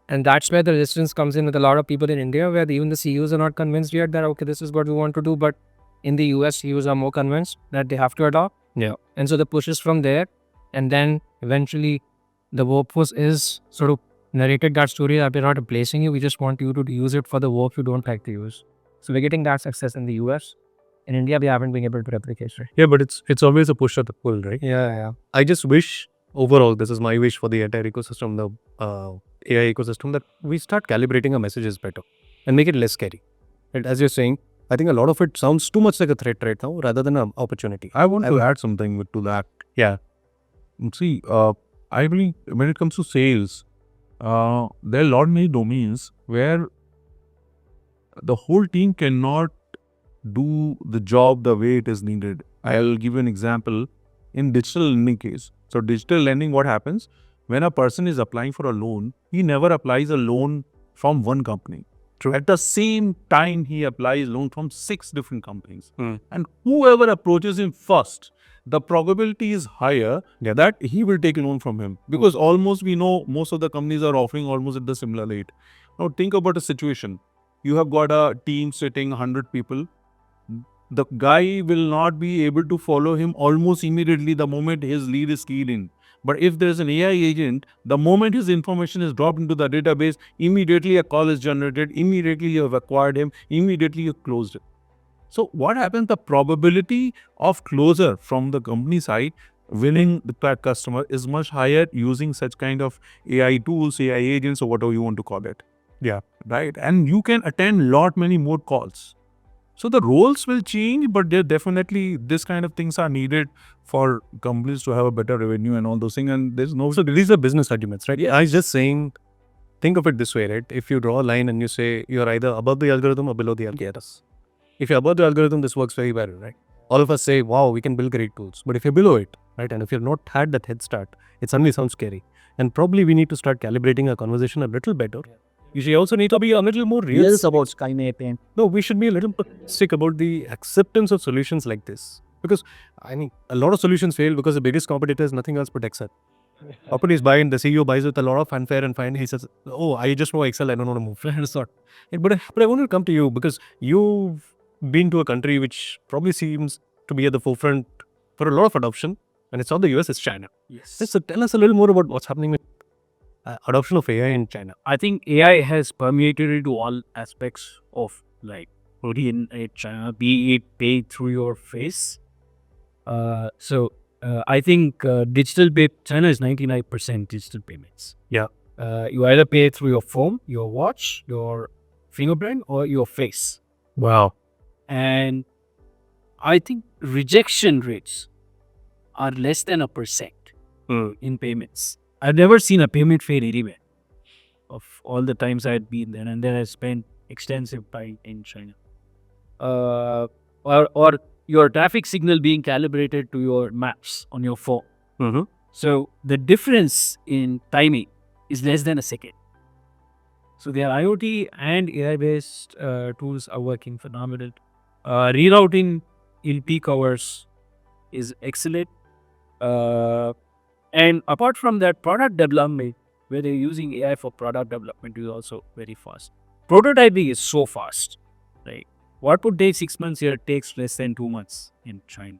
and that's where the resistance comes in with a lot of people in India, where even the CEOs are not convinced yet that, okay, this is what we want to do. But in the US, CEOs are more convinced that they have to adopt. Yeah. And so the push is from there. And then eventually the workforce is sort of narrated that story that we're not replacing you. We just want you to use it for the work you don't like to use. So we're getting that success in the US. In India, we haven't been able to replicate it. Yeah, but it's always a push or the pull, right? Yeah. I just wish, overall, this is my wish for the entire ecosystem, the AI ecosystem, that we start calibrating our messages better and make it less scary. And as you're saying, I think a lot of it sounds too much like a threat right now rather than an opportunity. I want to add something to that. Yeah. See, I believe when it comes to sales, there are a lot many domains where the whole team cannot do the job the way it is needed. I'll give you an example in digital lending case. So digital lending, what happens when a person is applying for a loan, he never applies a loan from one company. True. At the same time, he applies loan from 6 different companies. And whoever approaches him first, the probability is higher that he will take a loan from him. Because almost we know most of the companies are offering almost at the similar rate. Now think about a situation. You have got a team sitting 100 people. The guy will not be able to follow him almost immediately the moment his lead is keyed in. But if there is an AI agent, the moment his information is dropped into the database, immediately a call is generated, immediately you have acquired him, immediately you closed it. So what happens? The probability of closure from the company side winning that customer is much higher using such kind of AI tools, AI agents, or whatever you want to call it. Yeah. Right? And you can attend lot many more calls. So the roles will change, but there definitely this kind of things are needed for companies to have a better revenue and all those things. And there's no. So these are business arguments, right? Yeah. I was just saying, think of it this way, right? If you draw a line and you say you're either above the algorithm or below the algorithm. If you're above the algorithm, this works very well, right? All of us say, wow, we can build great tools. But if you're below it, right, and if you've not had that head start, it suddenly sounds scary. And probably we need to start calibrating our conversation a little better. You should also need to be a little more realistic about Skynet. No, we should be a little sick about the acceptance of solutions like this. Because, I mean, a lot of solutions fail because the biggest competitor is nothing else but Excel. Companies buy and the CEO buys with a lot of fanfare and finally he says, oh, I just know Excel, I don't want to move. But I want to come to you because you've been to a country which probably seems to be at the forefront for a lot of adoption, and it's not the US, it's China. Yes. So tell us a little more about what's happening with adoption of AI in China. I think AI has permeated into all aspects of like in China, be it pay through your face. I think digital pay, China is 99% digital payments. Yeah. You either pay through your phone, your watch, your fingerprint, or your face. Wow. And I think rejection rates are less than 1% in payments. I've never seen a payment fail anywhere of all the times I had been there, and then I spent extensive time in China. or your traffic signal being calibrated to your maps on your phone. Mm-hmm. So the difference in timing is less than a second. So their IoT and AI-based tools are working phenomenal. Rerouting in peak hours is excellent. And apart from that, product development, where they're using AI for product development, is also very fast. Prototyping is so fast, right? What would take 6 months here takes less than 2 months in China.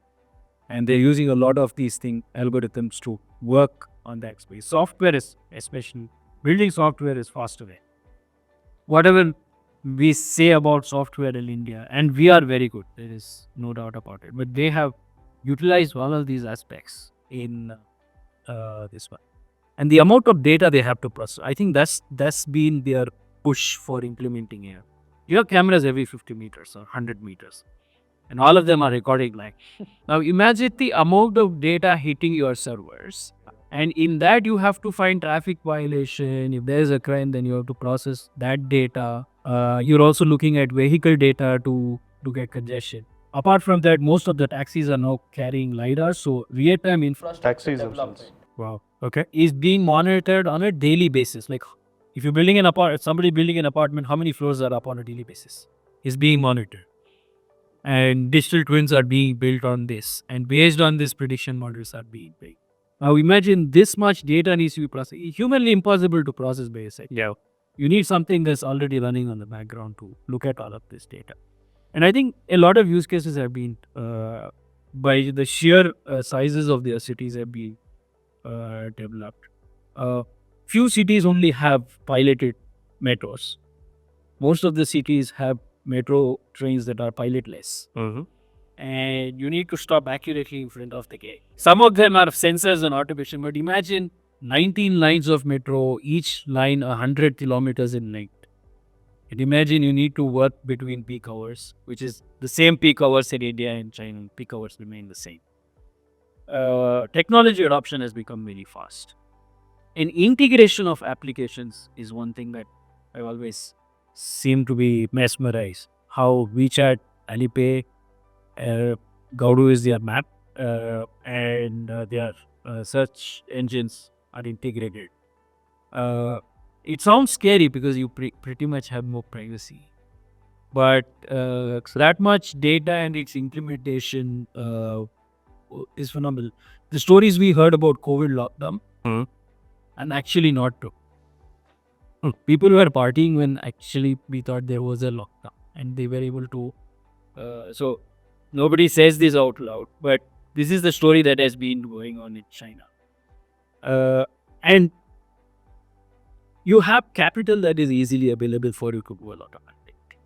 And they're using a lot of these algorithms to work on that space. Software is, especially building software, is faster way. Whatever we say about software in India, and we are very good, there is no doubt about it. But they have utilized all of these aspects in this one, and the amount of data they have to process, I think that's been their push for implementing AI. You have cameras every 50 meters or 100 meters, and all of them are recording like. Now imagine the amount of data hitting your servers, and in that you have to find traffic violation. If there is a crime, then you have to process that data. You're also looking at vehicle data to get congestion. Apart from that, most of the taxis are now carrying LiDAR, so real-time infrastructure Taxis development Wow. Okay. is being monitored on a daily basis. Like if you're building an apartment, somebody building an apartment, how many floors are up on a daily basis is being monitored. And digital twins are being built on this. And based on this, prediction models are being built. Now imagine this much data needs to be processed. Humanly impossible to process by a second. Yeah. You need something that's already running on the background to look at all of this data. And I think a lot of use cases have been, by the sheer sizes of their cities, have been developed. Few cities only have piloted metros. Most of the cities have metro trains that are pilotless. Mm-hmm. And you need to stop accurately in front of the gate. Some of them are sensors and automation, but imagine 19 lines of metro, each line 100 kilometers in length. And imagine you need to work between peak hours, which is the same peak hours in India and China. Peak hours remain the same. Technology adoption has become very fast. And integration of applications is one thing that I always seem to be mesmerized. How WeChat, Alipay, Gaudu is their map, and their search engines are integrated. It sounds scary because you pretty much have more privacy. But that much data and its implementation is phenomenal. The stories we heard about COVID lockdown and actually not true. People were partying when actually we thought there was a lockdown, and they were able to. So nobody says this out loud, but this is the story that has been going on in China. And you have capital that is easily available for you to do a lot of activity.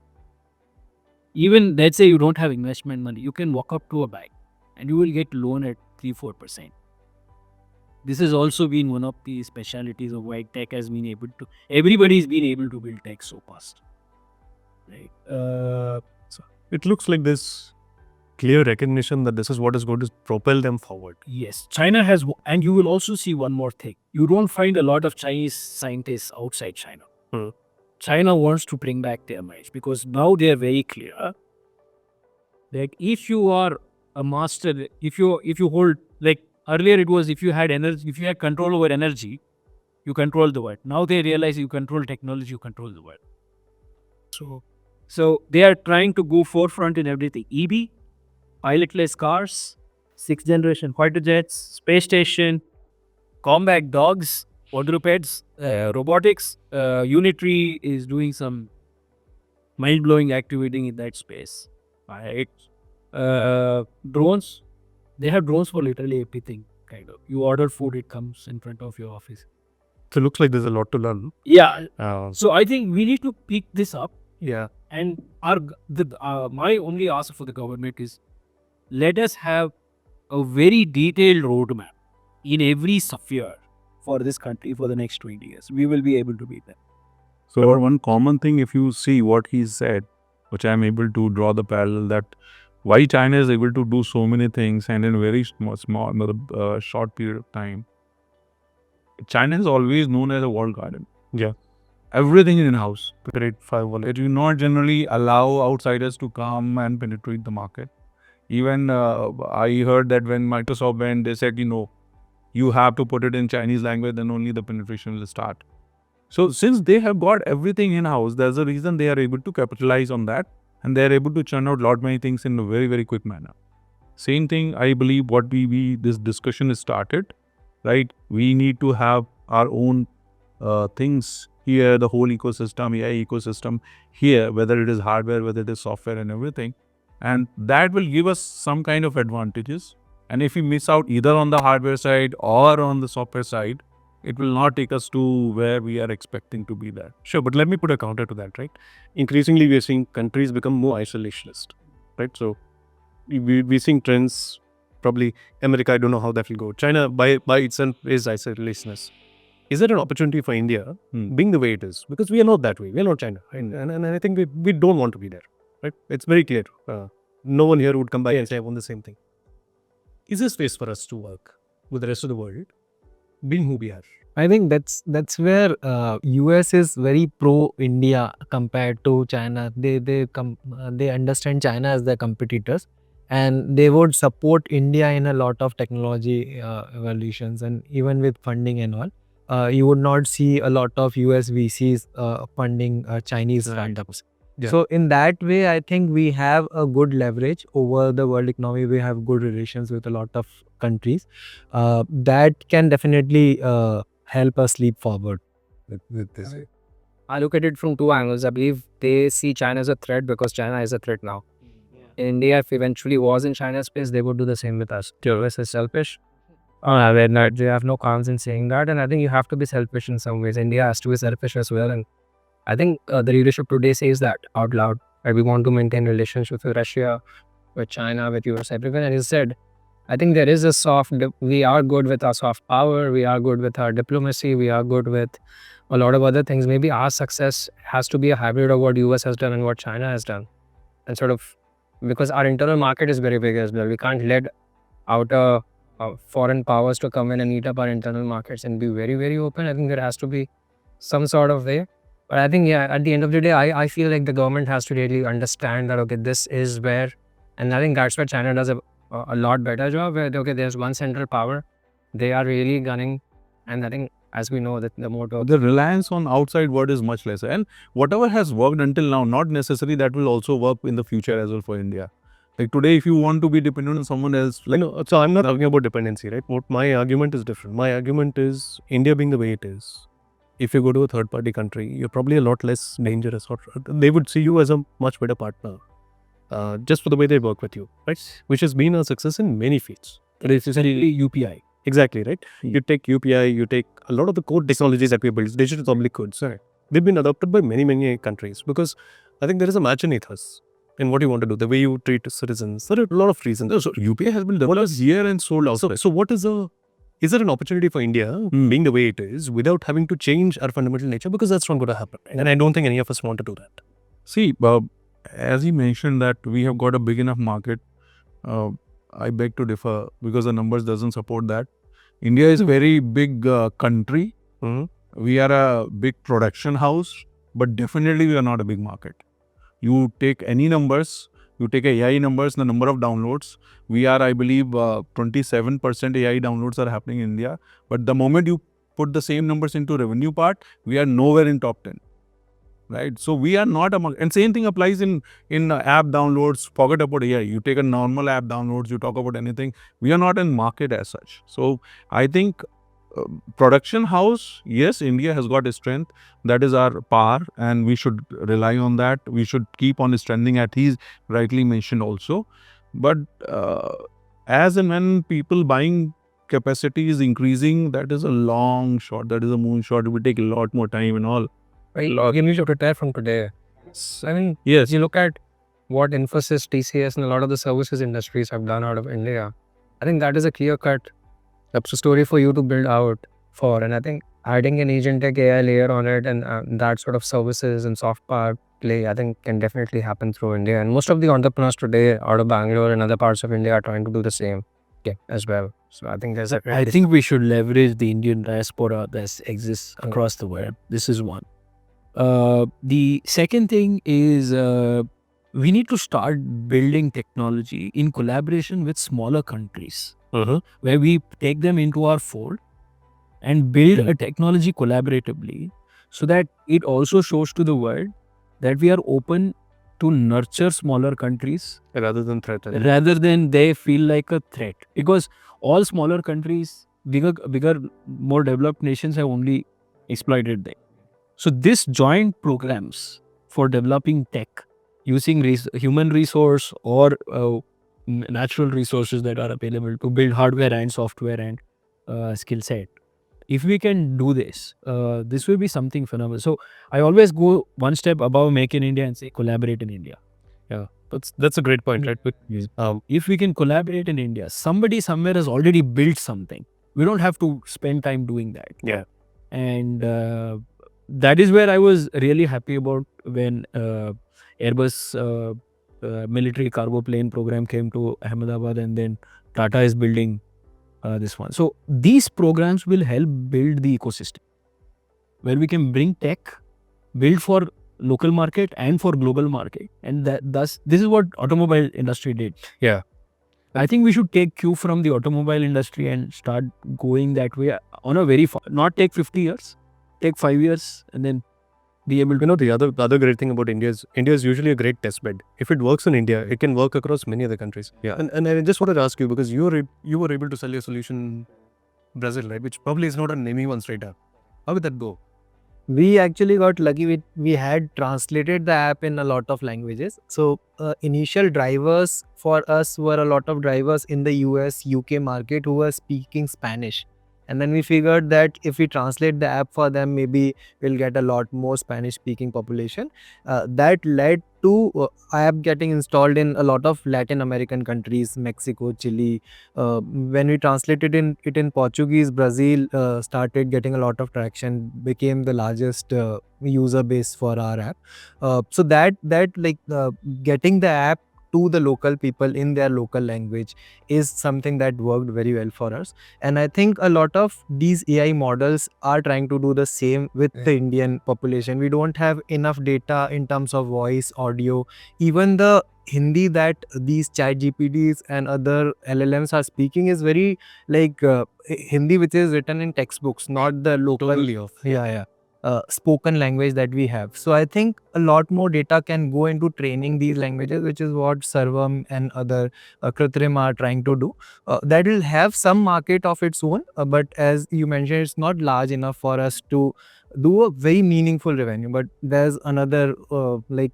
Even let's say you don't have investment money, you can walk up to a bank and you will get loan at 3-4%. This has also been one of the specialities of why tech has been able to. Everybody's been able to build tech so fast, right? So it looks like this clear recognition that this is what is going to propel them forward. Yes, China has, and you will also see one more thing. You don't find a lot of Chinese scientists outside China. China wants to bring back their minds because now they are very clear. Like if you are a master, if you hold, like earlier it was if you had energy, if you had control over energy, you control the world. Now they realize you control technology, you control the world. So they are trying to go forefront in everything. EV, pilotless cars, 6th generation fighter jets, space station, combat dogs, quadrupeds, robotics. Unitary is doing some mind-blowing activity in that space. Right? Drones. They have drones for literally everything. Kind of. You order food, it comes in front of your office. So it looks like there's a lot to learn. Yeah. So I think we need to pick this up. Yeah. And my only ask for the government is, let us have a very detailed roadmap in every sphere for this country for the next 20 years. We will be able to beat them. So one common thing, if you see what he said, which I'm able to draw the parallel, that why China is able to do so many things and in very small short period of time. China is always known as a walled garden. Yeah. everything in-house. Great firewall. It will not generally allow outsiders to come and penetrate the market. Even I heard that when Microsoft went, they said, you have to put it in Chinese language, then only the penetration will start. So since they have got everything in-house, there's a reason they are able to capitalize on that, and they are able to churn out lot many things in a very, very quick manner. Same thing, I believe what this discussion is started, right? We need to have our own things here, the whole ecosystem, AI ecosystem here, whether it is hardware, whether it is software and everything. And that will give us some kind of advantages. And if we miss out either on the hardware side or on the software side, it will not take us to where we are expecting to be there. Sure, but let me put a counter to that, right? Increasingly, we are seeing countries become more isolationist, right? So we're seeing trends. Probably America, I don't know how that will go. China by itself is isolationist. Is there an opportunity for India being the way it is? Because we are not that way. We are not China. Right? And I think we don't want to be there, right? It's very clear. No one here would come by and say, I want the same thing. Is there space for us to work with the rest of the world, being who we are? I think that's where US is very pro India compared to China. They understand China as their competitors, and they would support India in a lot of technology evolutions, and even with funding and all. You would not see a lot of US VCs funding Chinese startups. Yeah. So in that way, I think we have a good leverage over the world economy. We have good relations with a lot of countries. That can definitely help us leap forward with this. I look at it from two angles. I believe they see China as a threat because China is a threat now. India, if eventually was in China's space, they would do the same with us. US is selfish. They have no qualms in saying that, and I think you have to be selfish in some ways. India has to be selfish as well, and I think the leadership today says that out loud. Right? We want to maintain relationships with Russia, with China, with US, everyone. And he said, I think there is a we are good with our soft power, we are good with our diplomacy, we are good with a lot of other things. Maybe our success has to be a hybrid of what US has done and what China has done. And sort of, because our internal market is very big as well. We can't let out foreign powers to come in and eat up our internal markets and be very, very open. I think there has to be some sort of way. But I think, at the end of the day, I feel like the government has to really understand that, okay, this is where, and I think that's where China does a lot better job, where, okay, there's one central power. They are really gunning. And I think, as we know, that the motto... The reliance on outside world is much lesser. And whatever has worked until now, not necessarily that will also work in the future as well for India. Like today, if you want to be dependent on someone else... So I'm not talking about dependency, right? What my argument is different. My argument is India being the way it is. If you go to a third-party country, you're probably a lot less dangerous. Or they would see you as a much better partner, just for the way they work with you, right? Which has been a success in many fields. It's essentially UPI. Exactly, right? You take UPI, you take a lot of the core technologies that we built, digital public goods. Right? They've been adopted by many, many countries because I think there is a match in ethos in what you want to do, the way you treat citizens. There are a lot of reasons. So UPI has been developed here and sold outside. So what is is there an opportunity for India being the way it is without having to change our fundamental nature? Because that's not going to happen. And I don't think any of us want to do that. See, as he mentioned that we have got a big enough market, I beg to differ because the numbers doesn't support that. India is a very big country. We are a big production house, but definitely we are not a big market. You take any numbers, you take AI numbers, the number of downloads. We are, I believe, 27% AI downloads are happening in India. But the moment you put the same numbers into revenue part, we are nowhere in top 10. Right? So we are not among, and same thing applies in app downloads. Forget about AI. You take a normal app downloads, you talk about anything. We are not in market as such. So I think production house, yes, India has got a strength. That is our power, and we should rely on that. We should keep on strengthening, as he's rightly mentioned also. But as and when people buying capacity is increasing, that is a long shot. That is a moonshot. It will take a lot more time and all. You need to prepare from today. I mean, yes, you look at what Infosys, TCS, and a lot of the services industries have done out of India. I think that is a clear-cut story for you to build out for. And I think adding an agentic AI layer on it and that sort of services and soft power play, I think can definitely happen through India. And most of the entrepreneurs today out of Bangalore and other parts of India are trying to do the same as well. So I think I think we should leverage the Indian diaspora that exists across the world. This is one. The second thing is we need to start building technology in collaboration with smaller countries, where we take them into our fold and build a technology collaboratively, so that it also shows to the world that we are open to nurture smaller countries Rather than threaten. rather than they feel like a threat. Because all smaller countries, bigger, more developed nations have only exploited them. So this joint programs for developing tech using human resource or natural resources that are available to build hardware and software and skill set. If we can do this, this will be something phenomenal. So I always go one step above Make in India and say collaborate in India. That's a great point, right? But, If we can collaborate in India, somebody somewhere has already built something. We don't have to spend time doing that. Yeah. And that is where I was really happy about when Airbus military cargo plane program came to Ahmedabad, and then Tata is building this one. So these programs will help build the ecosystem where we can bring tech, build for local market and for global market, and thus this is what automobile industry did. Yeah. I think we should take cue from the automobile industry and start going that way on a very not take 50 years, take 5 years, and then be able to. The other great thing about India is usually a great test bed. If it works in India, it can work across many other countries. Yeah. And I just wanted to ask you, because you were able to sell your solution in Brazil, right? Which probably is not a naming one straight up. How did that go? We actually got lucky. We had translated the app in a lot of languages. So initial drivers for us were a lot of drivers in the US, UK market who were speaking Spanish. And then we figured that if we translate the app for them, maybe we'll get a lot more Spanish speaking population. That led to app getting installed in a lot of Latin American countries, Mexico, Chile. When we translated it in Portuguese, Brazil started getting a lot of traction, became the largest user base for our app. So that getting the app to the local people in their local language is something that worked very well for us. And I think a lot of these AI models are trying to do the same with the Indian population. We don't have enough data in terms of voice, audio, even the Hindi that these chat GPTs and other LLMs are speaking is very like Hindi which is written in textbooks, not the local Totally off. spoken language that we have. So I think a lot more data can go into training these languages, which is what Sarvam and other Kritrim are trying to do. That will have some market of its own, but as you mentioned, it's not large enough for us to do a very meaningful revenue. But there's another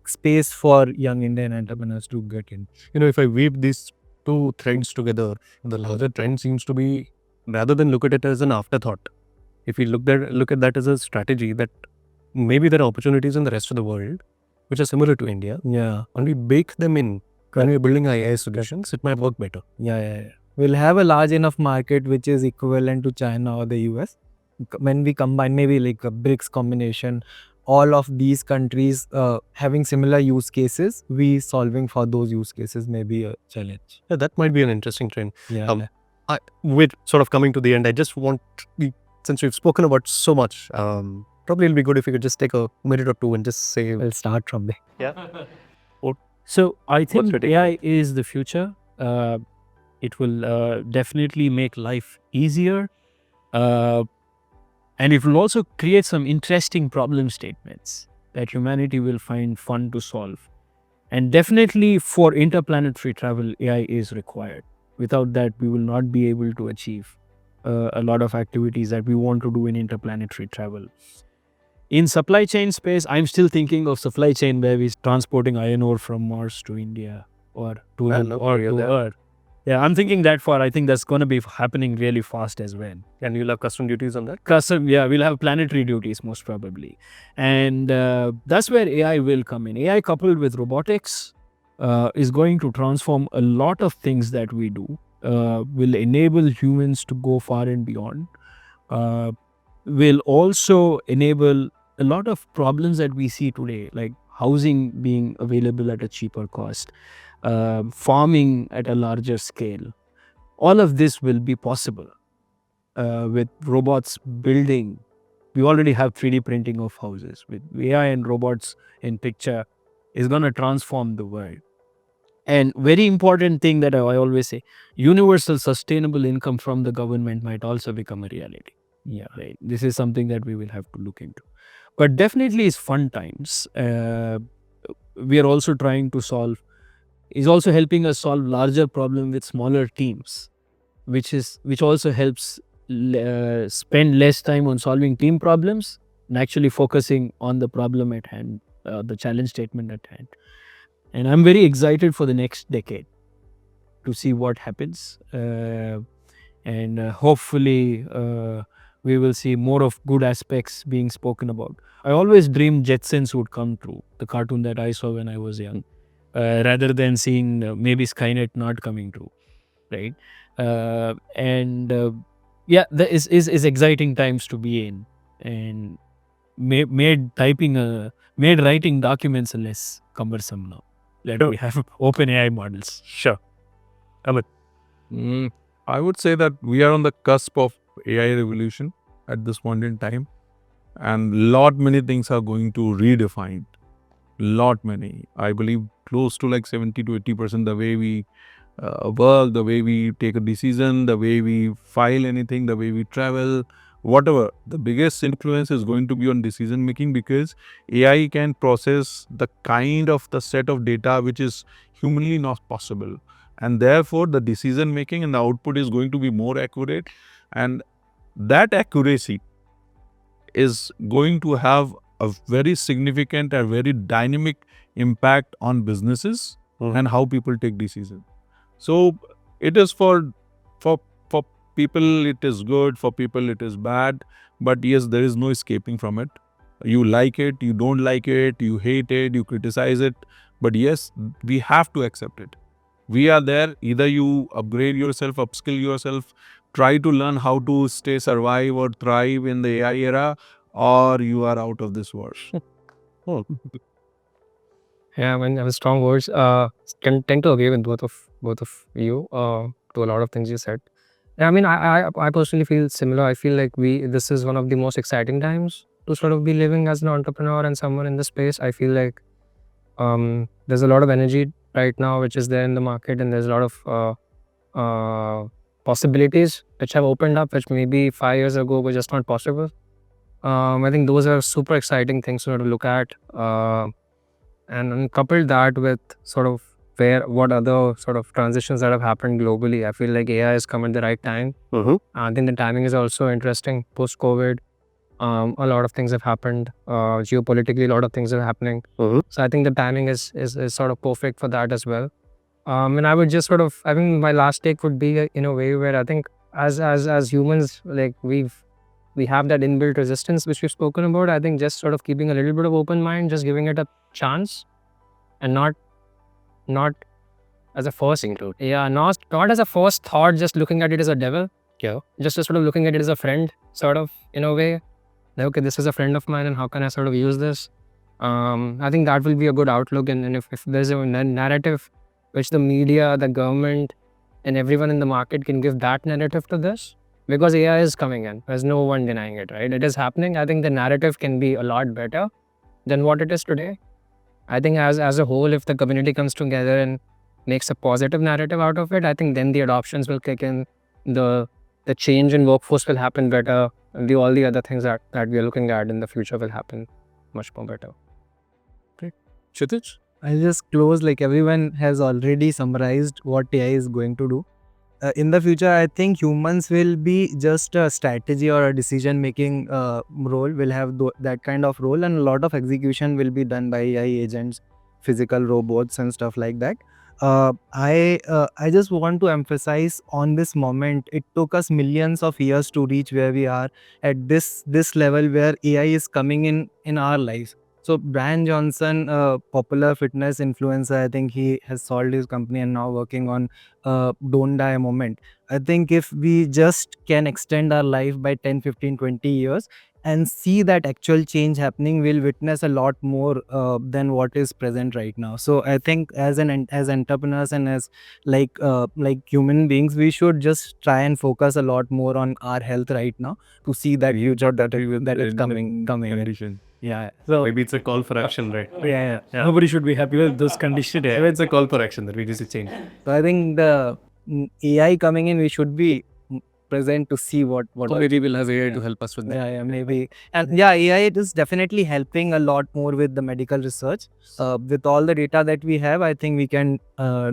space for young Indian entrepreneurs to get in. If I weave these two threads together, the larger trend seems to be, rather than look at it as an afterthought, if we look at that as a strategy, that maybe there are opportunities in the rest of the world which are similar to India. Yeah. And we bake them in when we're building AI solutions, it might work better. Yeah. We'll have a large enough market which is equivalent to China or the US. When we combine maybe like a BRICS combination, all of these countries having similar use cases, we solving for those use cases may be a challenge. Yeah, that might be an interesting trend. Yeah. With sort of coming to the end, I just want, since we've spoken about so much, probably it'll be good if you could just take a minute or two and just say. We'll start from there. Yeah. So I think your take? AI is the future. It will definitely make life easier. And it will also create some interesting problem statements that humanity will find fun to solve. And definitely for interplanetary travel, AI is required. Without that, we will not be able to achieve a lot of activities that we want to do in interplanetary travel. In supply chain space, I'm still thinking of supply chain where we're transporting iron ore from Mars to India or to Earth. Yeah, I'm thinking that far. I think that's going to be happening really fast as well. And you'll have custom duties on that? We'll have planetary duties most probably. And that's where AI will come in. AI coupled with robotics is going to transform a lot of things that we do, will enable humans to go far and beyond, will also enable a lot of problems that we see today, like housing being available at a cheaper cost, farming at a larger scale. All of this will be possible with robots building We already have 3D printing of houses. With AI and robots in picture is going to transform the world. And very important thing that I always say, universal sustainable income from the government might also become a reality. Yeah, right. This is something that we will have to look into. But definitely it's fun times. We are also trying to solve, is also helping us solve larger problem with smaller teams, which also helps spend less time on solving team problems and actually focusing on the problem at hand, the challenge statement at hand. And I'm very excited for the next decade to see what happens. And hopefully we will see more of good aspects being spoken about. I always dreamed Jetsons would come true, the cartoon that I saw when I was young, rather than seeing maybe Skynet not coming true, right? Yeah, that is exciting times to be in, and made writing documents less cumbersome now that we have open AI models. Sure. Amit. I would say that we are on the cusp of AI revolution at this point in time, and lot many things are going to redefine. Lot many. I believe close to like 70 to 80% the way we work, the way we take a decision, the way we file anything, the way we travel, whatever. The biggest influence is going to be on decision making, because AI can process the kind of the set of data which is humanly not possible. And therefore, the decision making and the output is going to be more accurate. And that accuracy is going to have a very significant and very dynamic impact on businesses and how people take decisions. So it is for people it is good, for people it is bad, but yes, there is no escaping from it. You like it, you don't like it, you hate it, you criticize it, but yes, we have to accept it. We are there. Either you upgrade yourself, upskill yourself, try to learn how to survive or thrive in the AI era, or you are out of this world. Yeah, I mean, strong words. Can tend to agree with both of you to a lot of things you said. Yeah, I mean, I personally feel similar. I feel like this is one of the most exciting times to sort of be living as an entrepreneur and someone in the space. I feel like there's a lot of energy right now which is there in the market, and there's a lot of possibilities which have opened up, which maybe 5 years ago were just not possible. I think those are super exciting things to sort of look at. And couple that with sort of what other sort of transitions that have happened globally. I feel like AI has come at the right time. I think the timing is also interesting post-COVID. A lot of things have happened. Geopolitically, a lot of things are happening. So I think the timing is sort of perfect for that as well. And I would just I think my last take would be in a way where I think as humans, like we have that inbuilt resistance which we've spoken about. I think just sort of keeping a little bit of open mind, just giving it a chance, and not as a first include. Yeah, not as a first thought, just looking at it as a devil. Yeah. Just sort of looking at it as a friend, sort of, in a way. Like, okay, this is a friend of mine, and how can I sort of use this? I think that will be a good outlook. And if there's a narrative which the media, the government, and everyone in the market can give that narrative to this, because AI is coming in. There's no one denying it, right? It is happening. I think the narrative can be a lot better than what it is today. I think as a whole, if the community comes together and makes a positive narrative out of it, I think then the adoptions will kick in, the change in workforce will happen better, and all the other things that we are looking at in the future will happen much more better. Great. Kshitij? I'll just close, like everyone has already summarized what AI is going to do. In the future, I think humans will be just a strategy or a decision making role, will have that kind of role, and a lot of execution will be done by AI agents, physical robots and stuff like that. I just want to emphasize on this moment. It took us millions of years to reach where we are at this level where AI is coming in our lives. So Brian Johnson, popular fitness influencer, I think he has sold his company and now working on Don't Die moment. I think if we just can extend our life by 10, 15, 20 years, and see that actual change happening, we'll witness a lot more than what is present right now. So I think as as entrepreneurs and as like human beings, we should just try and focus a lot more on our health right now to see that future that is coming. Condition. Yeah. So Maybe it's a call for action, right? yeah. Nobody should be happy with those conditions. Maybe it's a call for action that we need to change. So I think the AI coming in, we should be present to see what Maybe we'll have AI to help us with that. yeah, maybe. And yeah, AI is definitely helping a lot more with the medical research. With all the data that we have, I think we can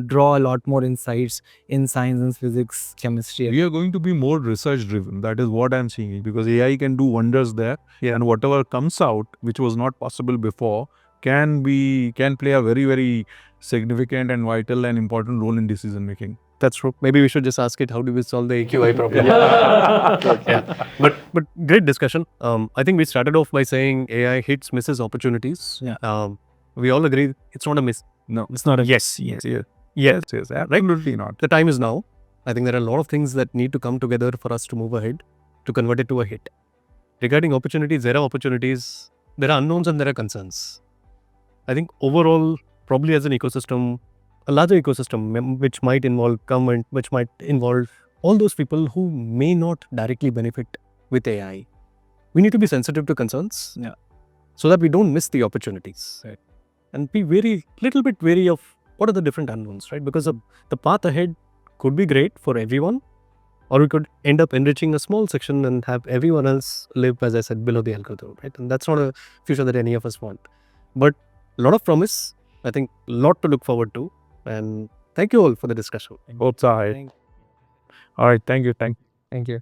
draw a lot more insights in science and physics, chemistry. We are going to be more research driven. That is what I'm seeing, because AI can do wonders there. Yeah. And whatever comes out, which was not possible before, can play a very, very significant and vital and important role in decision making. That's true. Maybe we should just ask it, how do we solve the AQI problem? Yeah. But great discussion. I think we started off by saying AI hits, misses opportunities. Yeah. We all agree it's not a miss. No, It's not a Yes. yes, absolutely not. The time is now. I think there are a lot of things that need to come together for us to move ahead, to convert it to a hit. Regarding opportunities, there are opportunities, there are unknowns and there are concerns. I think overall, probably as an ecosystem, a larger ecosystem which might involve government, which might involve all those people who may not directly benefit with AI. We need to be sensitive to concerns, so that we don't miss the opportunities, Right. and be little bit wary of what are the different unknowns, right? Because the path ahead could be great for everyone, or we could end up enriching a small section and have everyone else live, as I said, below the algorithm, right? And that's not a future that any of us want. But a lot of promise, I think, a lot to look forward to. And thank you all for the discussion. Both sides. All right. Thank you. Thank you.